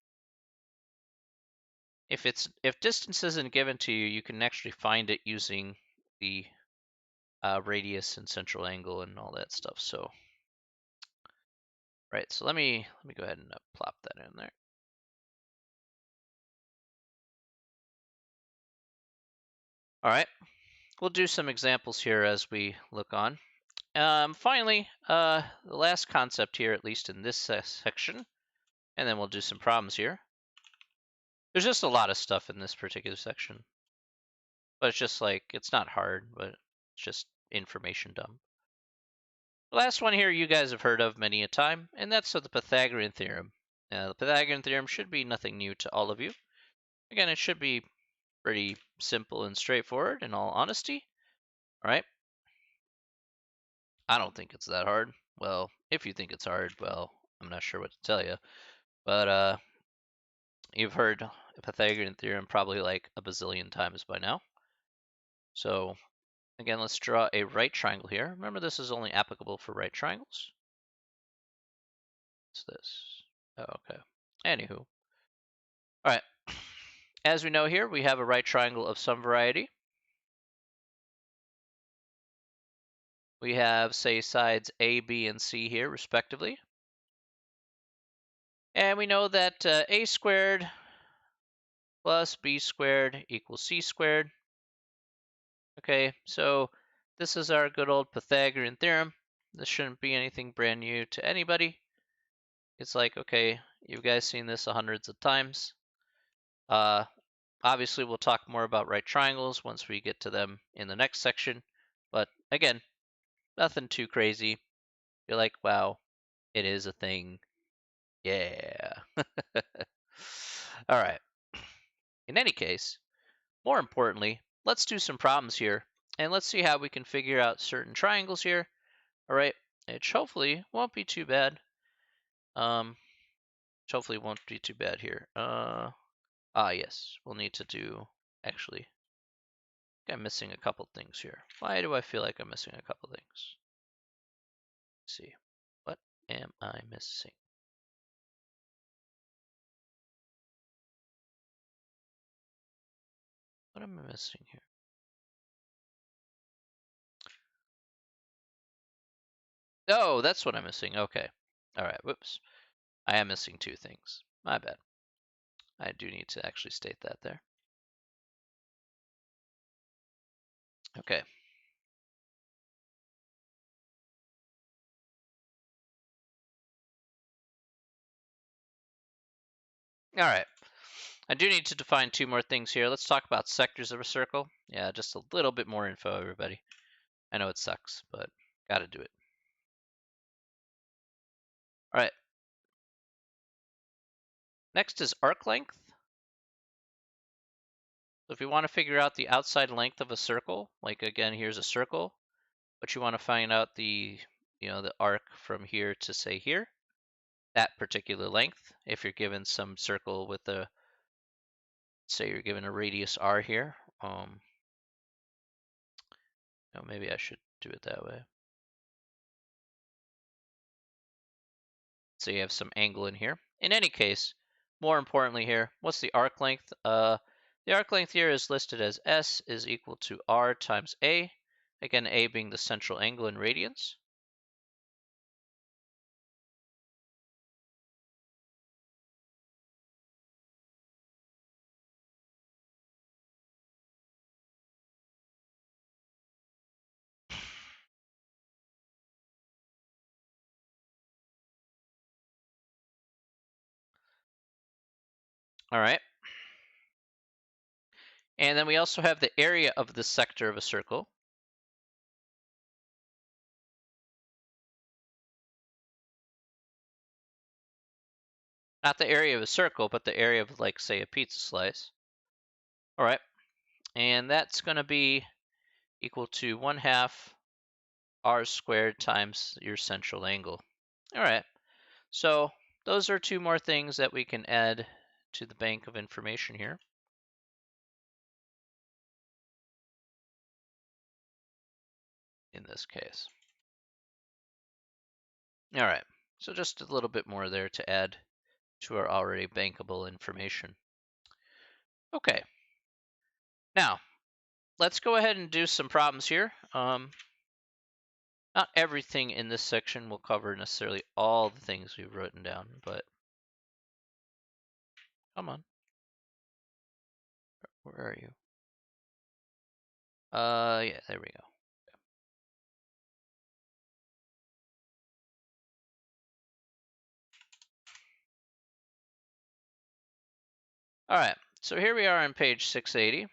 If distance isn't given to you, you can actually find it using the radius and central angle and all that stuff. So, right. So let me go ahead and plop that in there. All right. We'll do some examples here as we look on. Finally, the last concept here, at least in this section, and then we'll do some problems here. There's just a lot of stuff in this particular section, but it's just like it's not hard, but it's just information dump. The last one here you guys have heard of many a time, and that's the Pythagorean theorem. The Pythagorean theorem should be nothing new to all of you. Again, it should be pretty simple and straightforward in all honesty. All right. I don't think it's that hard. Well, if you think it's hard, well, I'm not sure what to tell you. But you've heard Pythagorean theorem probably like a bazillion times by now. So again, let's draw a right triangle here. Remember, this is only applicable for right triangles. What's this? Oh, okay. Anywho. All right. As we know here, we have a right triangle of some variety. We have, say, sides A, B, and C here, respectively. And we know that A squared plus B squared equals C squared. Okay, so this is our good old Pythagorean theorem. This shouldn't be anything brand new to anybody. It's like, okay, you guys seen this hundreds of times. Obviously, we'll talk more about right triangles once we get to them in the next section. But again, nothing too crazy. You're like, wow, it is a thing. Yeah. All right. In any case, more importantly, let's do some problems here and let's see how we can figure out certain triangles here. All right, which hopefully won't be too bad. Which hopefully won't be too bad here. Yes, we'll need to do, actually, I'm missing a couple things here. Why do I feel like I'm missing a couple things? Let's see, what am I missing? What am I missing here? Oh, that's what I'm missing. Okay. All right. Whoops. I am missing two things. My bad. I do need to actually state that there. Okay. All right. I do need to define two more things here. Let's talk about sectors of a circle. Yeah, just a little bit more info, everybody. I know it sucks, but gotta do it. All right. Next is arc length. So if you want to figure out the outside length of a circle, like again, here's a circle, but you want to find out the, the arc from here to say here, that particular length. If you're given some circle with a, say you're given a radius r here, maybe I should do it that way. So you have some angle in here. In any case, more importantly here, what's the arc length? The arc length here is listed as S is equal to R times A. Again, A being the central angle in radians. All right. And then we also have the area of the sector of a circle. Not the area of a circle, but the area of, like, say, a pizza slice. All right. And that's going to be equal to 1/2 r squared times your central angle. All right. So those are two more things that we can add to the bank of information here. In this case. All right. So just a little bit more there to add to our already bankable information. Okay. Now, let's go ahead and do some problems here. Not everything in this section will cover necessarily all the things we've written down, but come on. Where are you? Yeah, there we go. All right, so here we are on page 680.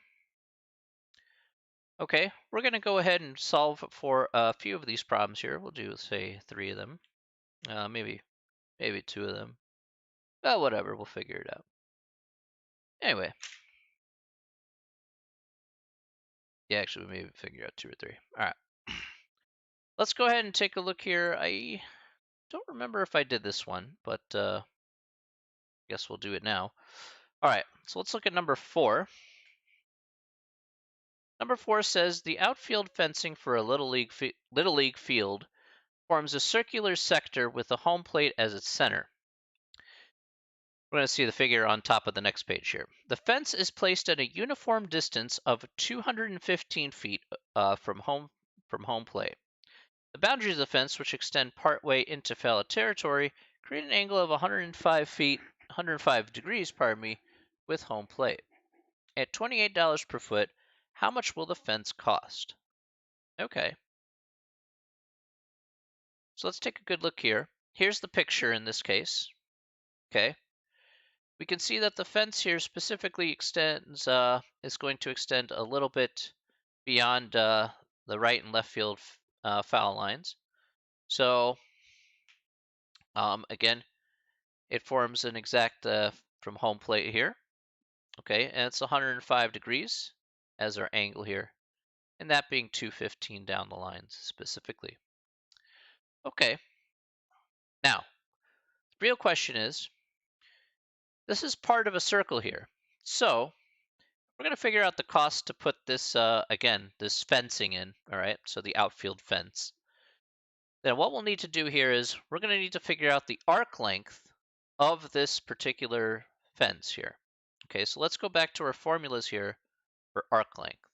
Okay, we're going to go ahead and solve for a few of these problems here. We'll do, say, 3 of them. Maybe 2 of them. Whatever, we'll figure it out. Anyway. Yeah, actually, maybe figure out 2 or 3. All right. Let's go ahead and take a look here. I don't remember if I did this one, but I guess we'll do it now. All right, so let's look at number 4. Number 4 says the outfield fencing for a Little League field forms a circular sector with a home plate as its center. We're going to see the figure on top of the next page here. The fence is placed at a uniform distance of 215 feet from home plate. The boundaries of the fence, which extend partway into fallow territory, create an angle of 105 degrees, with home plate. At $28 per foot, how much will the fence cost? Okay. So let's take a good look here. Here's the picture in this case. Okay. We can see that the fence here specifically is going to extend a little bit beyond the right and left field foul lines. So again, it forms an exact from home plate here. Okay, and it's 105 degrees as our angle here, and that being 215 down the lines specifically. Okay, now the real question is, this is part of a circle here, so we're going to figure out the cost to put this, again, this fencing in, all right, so the outfield fence. Then what we'll need to do here is we're going to need to figure out the arc length of this particular fence here. Okay, so let's go back to our formulas here for arc length.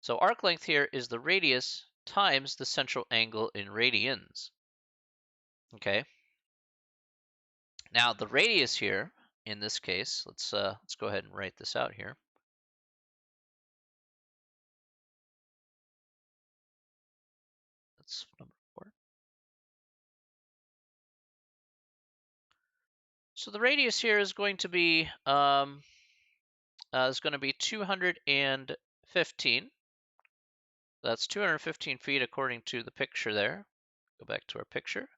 So arc length here is the radius times the central angle in radians. Okay. Now the radius here, in this case, let's go ahead and write this out here. That's number 4. So the radius here is going to be 215. That's 215 feet according to the picture there. Go back to our picture.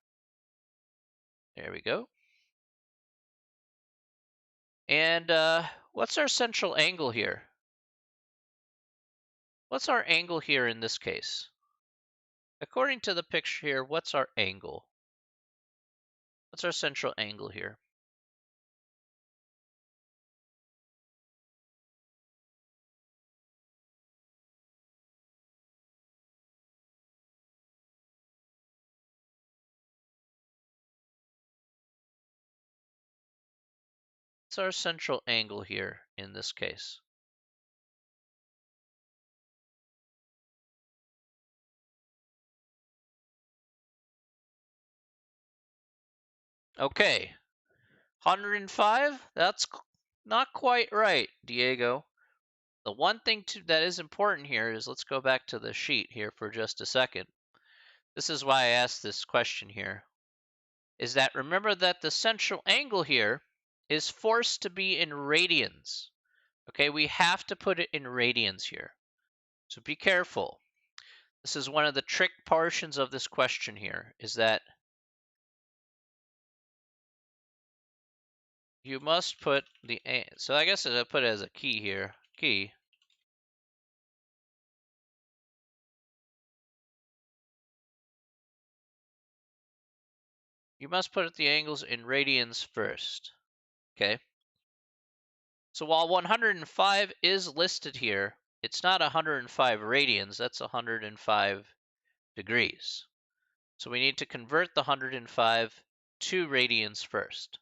There we go. And what's our central angle here? What's our angle here in this case? According to the picture here, what's our angle? What's our central angle here? What's our central angle here in this case? Okay, 105? That's not quite right, Diego. The one thing that is important here is, let's go back to the sheet here for just a second. This is why I asked this question here. Is that, remember that the central angle here is forced to be in radians. Okay, we have to put it in radians here. So be careful. This is one of the trick portions of this question here, is that you must put the, so I guess I'll put it as a key here, key. You must put the angles in radians first, okay? So while 105 is listed here, it's not 105 radians, that's 105 degrees. So we need to convert the 105 to radians first.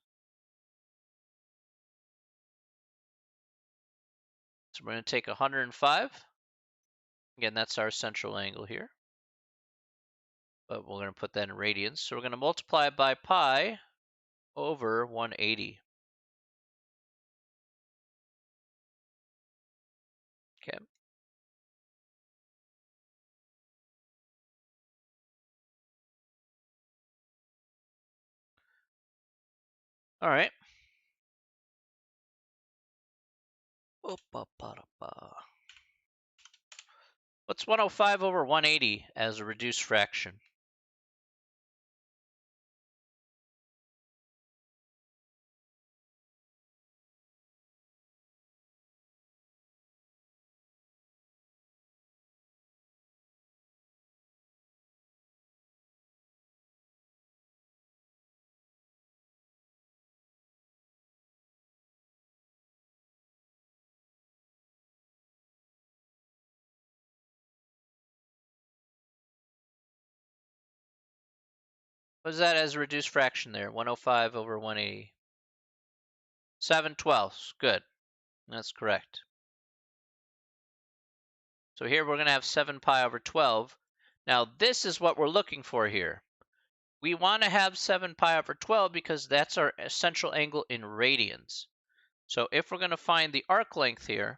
So we're going to take 105. Again, that's our central angle here. But we're going to put that in radians. So we're going to multiply it by pi over 180. Okay. All right. What's 105 over 180 as a reduced fraction? What is that as a reduced fraction there? 105 over 180. 7/12. Good. That's correct. So here we're going to have 7 pi over 12. Now this is what we're looking for here. We want to have 7 pi over 12 because that's our central angle in radians. So if we're going to find the arc length here,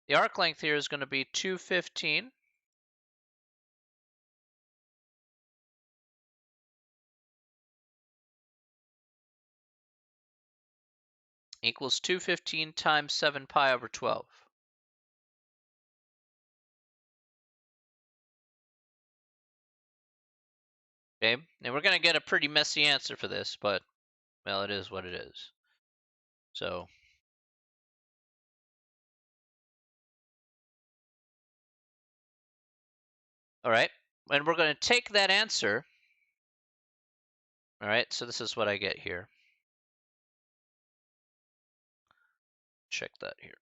the arc length here is going to be 215 equals 215 times 7 pi over 12. Okay, and we're going to get a pretty messy answer for this, but, well, it is what it is. So, all right, and we're going to take that answer. All right, so this is what I get here. Check that here.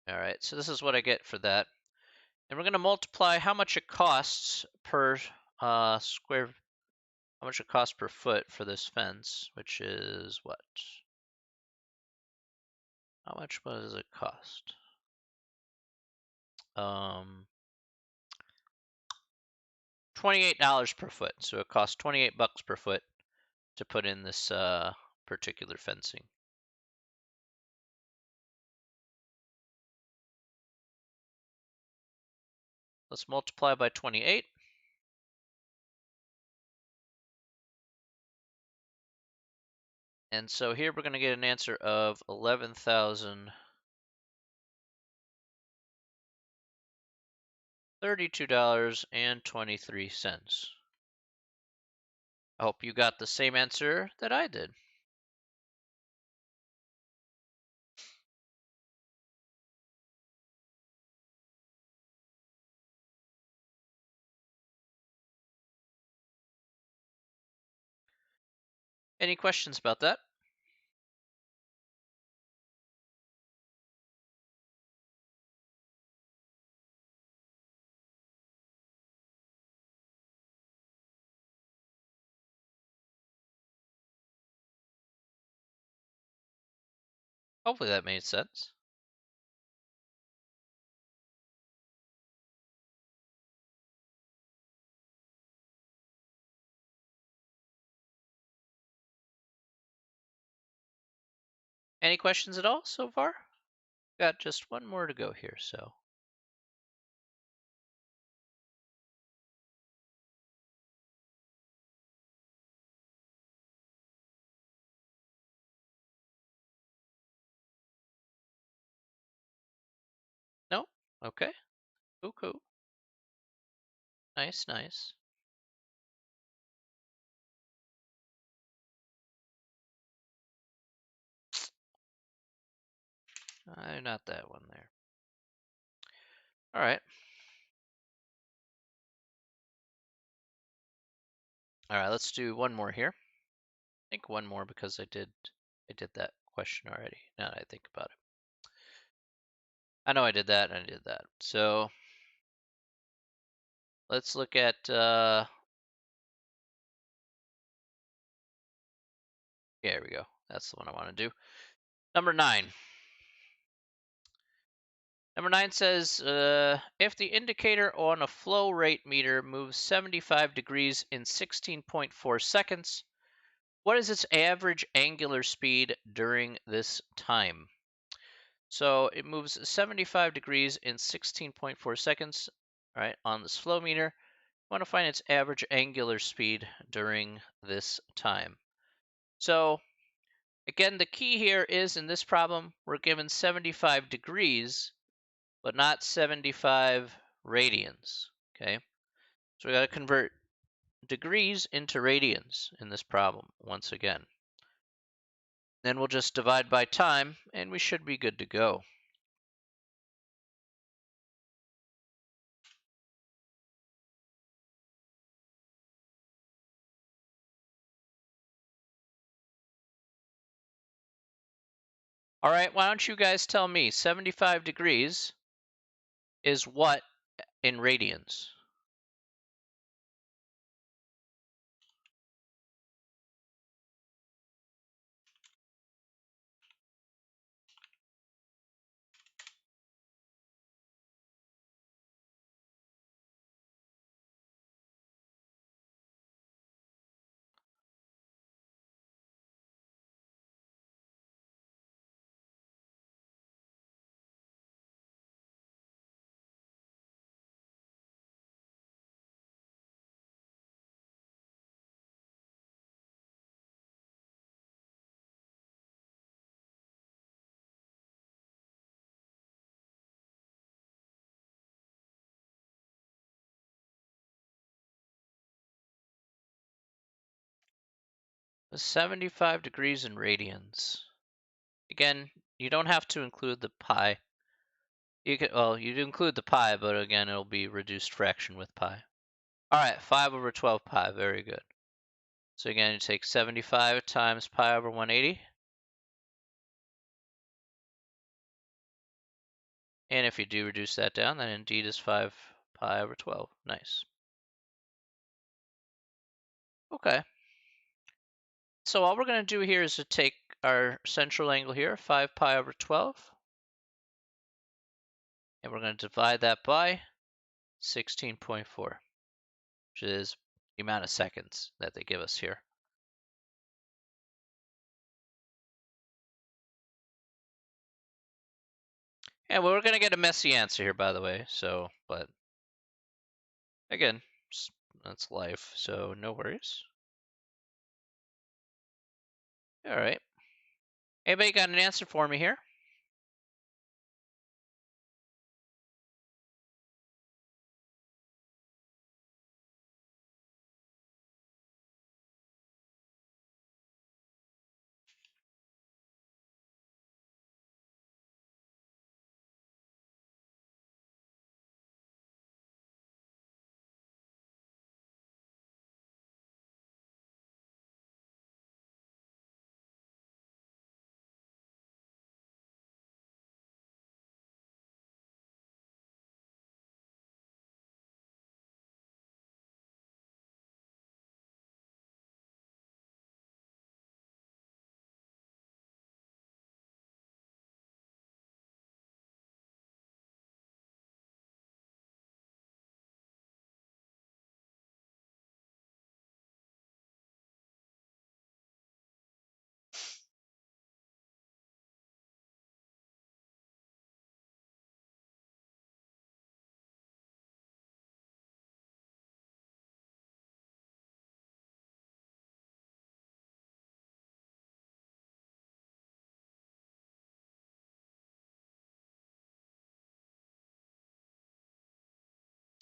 All right, so this is what I get for that. And we're going to multiply how much it costs per how much it costs per foot for this fence, which is what? How much does it cost? $28 per foot. So it costs 28 bucks per foot to put in this particular fencing. Let's multiply by 28. And so here we're going to get an answer of $11,032.23. I hope you got the same answer that I did. Any questions about that? Hopefully that made sense. Any questions at all so far? Got just one more to go here, so. Okay. Cool, cool. Nice, nice. Not that one there. All right. All right, let's do one more here. I think one more because I did that question already. Now that I think about it. I know I did that and I did that. So let's look at here we go. That's the one I want to do. Number 9. Number 9 says if the indicator on a flow rate meter moves 75 degrees in 16.4 seconds, what is its average angular speed during this time? So it moves 75 degrees in 16.4 seconds, right, on this flow meter. I want to find its average angular speed during this time. So again, the key here is in this problem, we're given 75 degrees, but not 75 radians, okay? So we got to convert degrees into radians in this problem once again. Then we'll just divide by time, and we should be good to go. All right, why don't you guys tell me 75 degrees is what in radians? The 75 degrees in radians. Again, you don't have to include the pi. You can, well, you include the pi, but again, it'll be reduced fraction with pi. All right, 5 over 12 pi, very good. So again, you take 75 times pi over 180. And if you do reduce that down, then indeed is 5 pi over 12. Nice. Okay. So all we're going to do here is to take our central angle here, 5 pi over 12, and we're going to divide that by 16.4, which is the amount of seconds that they give us here. And we're going to get a messy answer here, by the way, so, but again, that's life, so no worries. All right. Anybody got an answer for me here?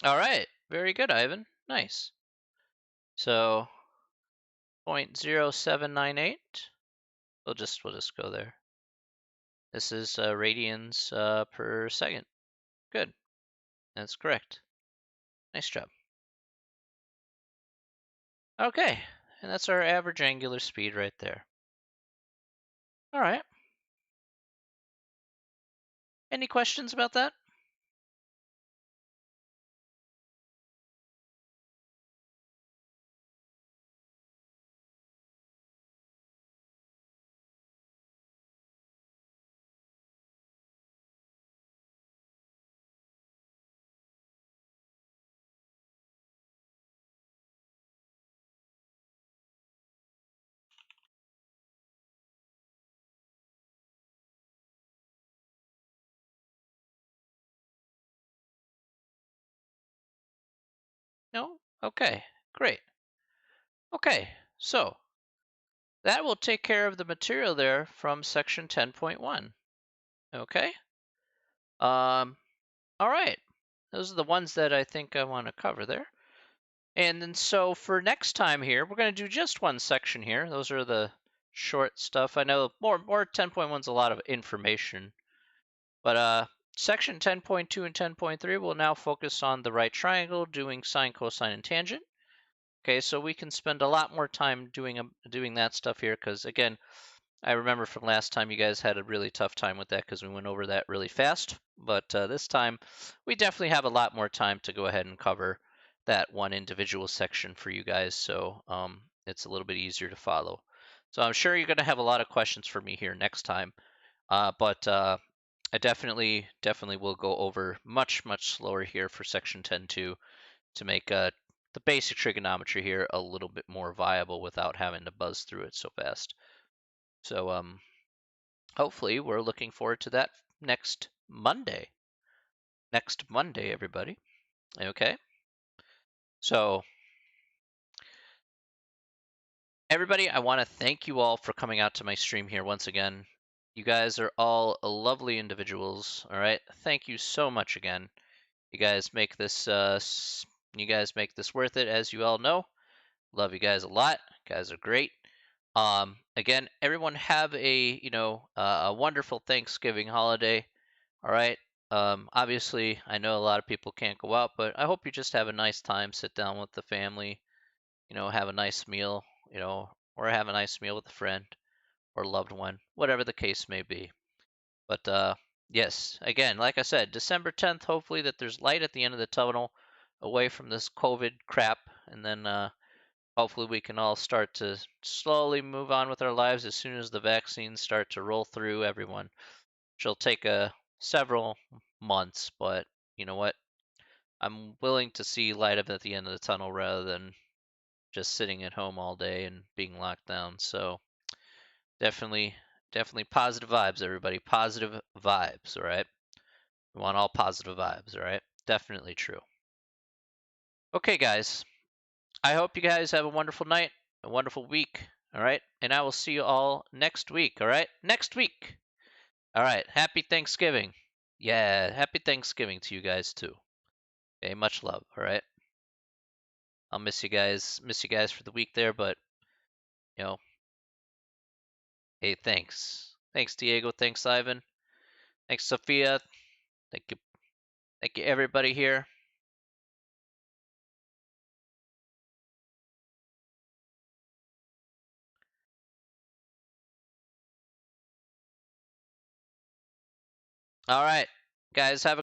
All right. Very good, Ivan. Nice. So 0.0798. We'll just go there. This is radians per second. Good. That's correct. Nice job. Okay. And that's our average angular speed right there. All right. Any questions about that? No? Okay. Great. Okay. So that will take care of the material there from section 10.1. Okay. All right. Those are the ones that I think I want to cover there. And then so for next time here, we're going to do just one section here. Those are the short stuff. I know more 10.1 is a lot of information. But section 10.2 and 10.3 will now focus on the right triangle, doing sine, cosine, and tangent. Okay, so we can spend a lot more time doing that stuff here because, again, I remember from last time you guys had a really tough time with that because we went over that really fast. But this time, we definitely have a lot more time to go ahead and cover that one individual section for you guys, so it's a little bit easier to follow. So I'm sure you're going to have a lot of questions for me here next time. But I definitely will go over much slower here for section 10.2 to make the basic trigonometry here a little bit more viable without having to buzz through it so fast. So hopefully we're looking forward to that next Monday. Next Monday, everybody. Okay. So everybody, I want to thank you all for coming out to my stream here once again. You guys are all lovely individuals. All right. Thank you so much again. You guys make this worth it, as you all know. Love you guys a lot. You guys are great. Again, everyone have a wonderful Thanksgiving holiday. All right. Obviously, I know a lot of people can't go out, but I hope you just have a nice time, sit down with the family, have a nice meal, or have a nice meal with a friend or loved one, whatever the case may be. But yes, again, like I said, December 10th, hopefully that there's light at the end of the tunnel away from this COVID crap, and then hopefully we can all start to slowly move on with our lives as soon as the vaccines start to roll through everyone. Which will take several months, but you know what? I'm willing to see light at the end of the tunnel rather than just sitting at home all day and being locked down. So definitely, definitely positive vibes, everybody. Positive vibes, all right? We want all positive vibes, all right? Definitely true. Okay, guys. I hope you guys have a wonderful night, a wonderful week, all right? And I will see you all next week, all right? Next week. All right. Happy Thanksgiving. Yeah, happy Thanksgiving to you guys too. Okay, much love, all right? I'll miss you guys. Miss you guys for the week there, but you know, hey, thanks. Thanks, Diego. Thanks, Ivan. Thanks, Sophia. Thank you. Thank you, everybody here. All right, guys, have a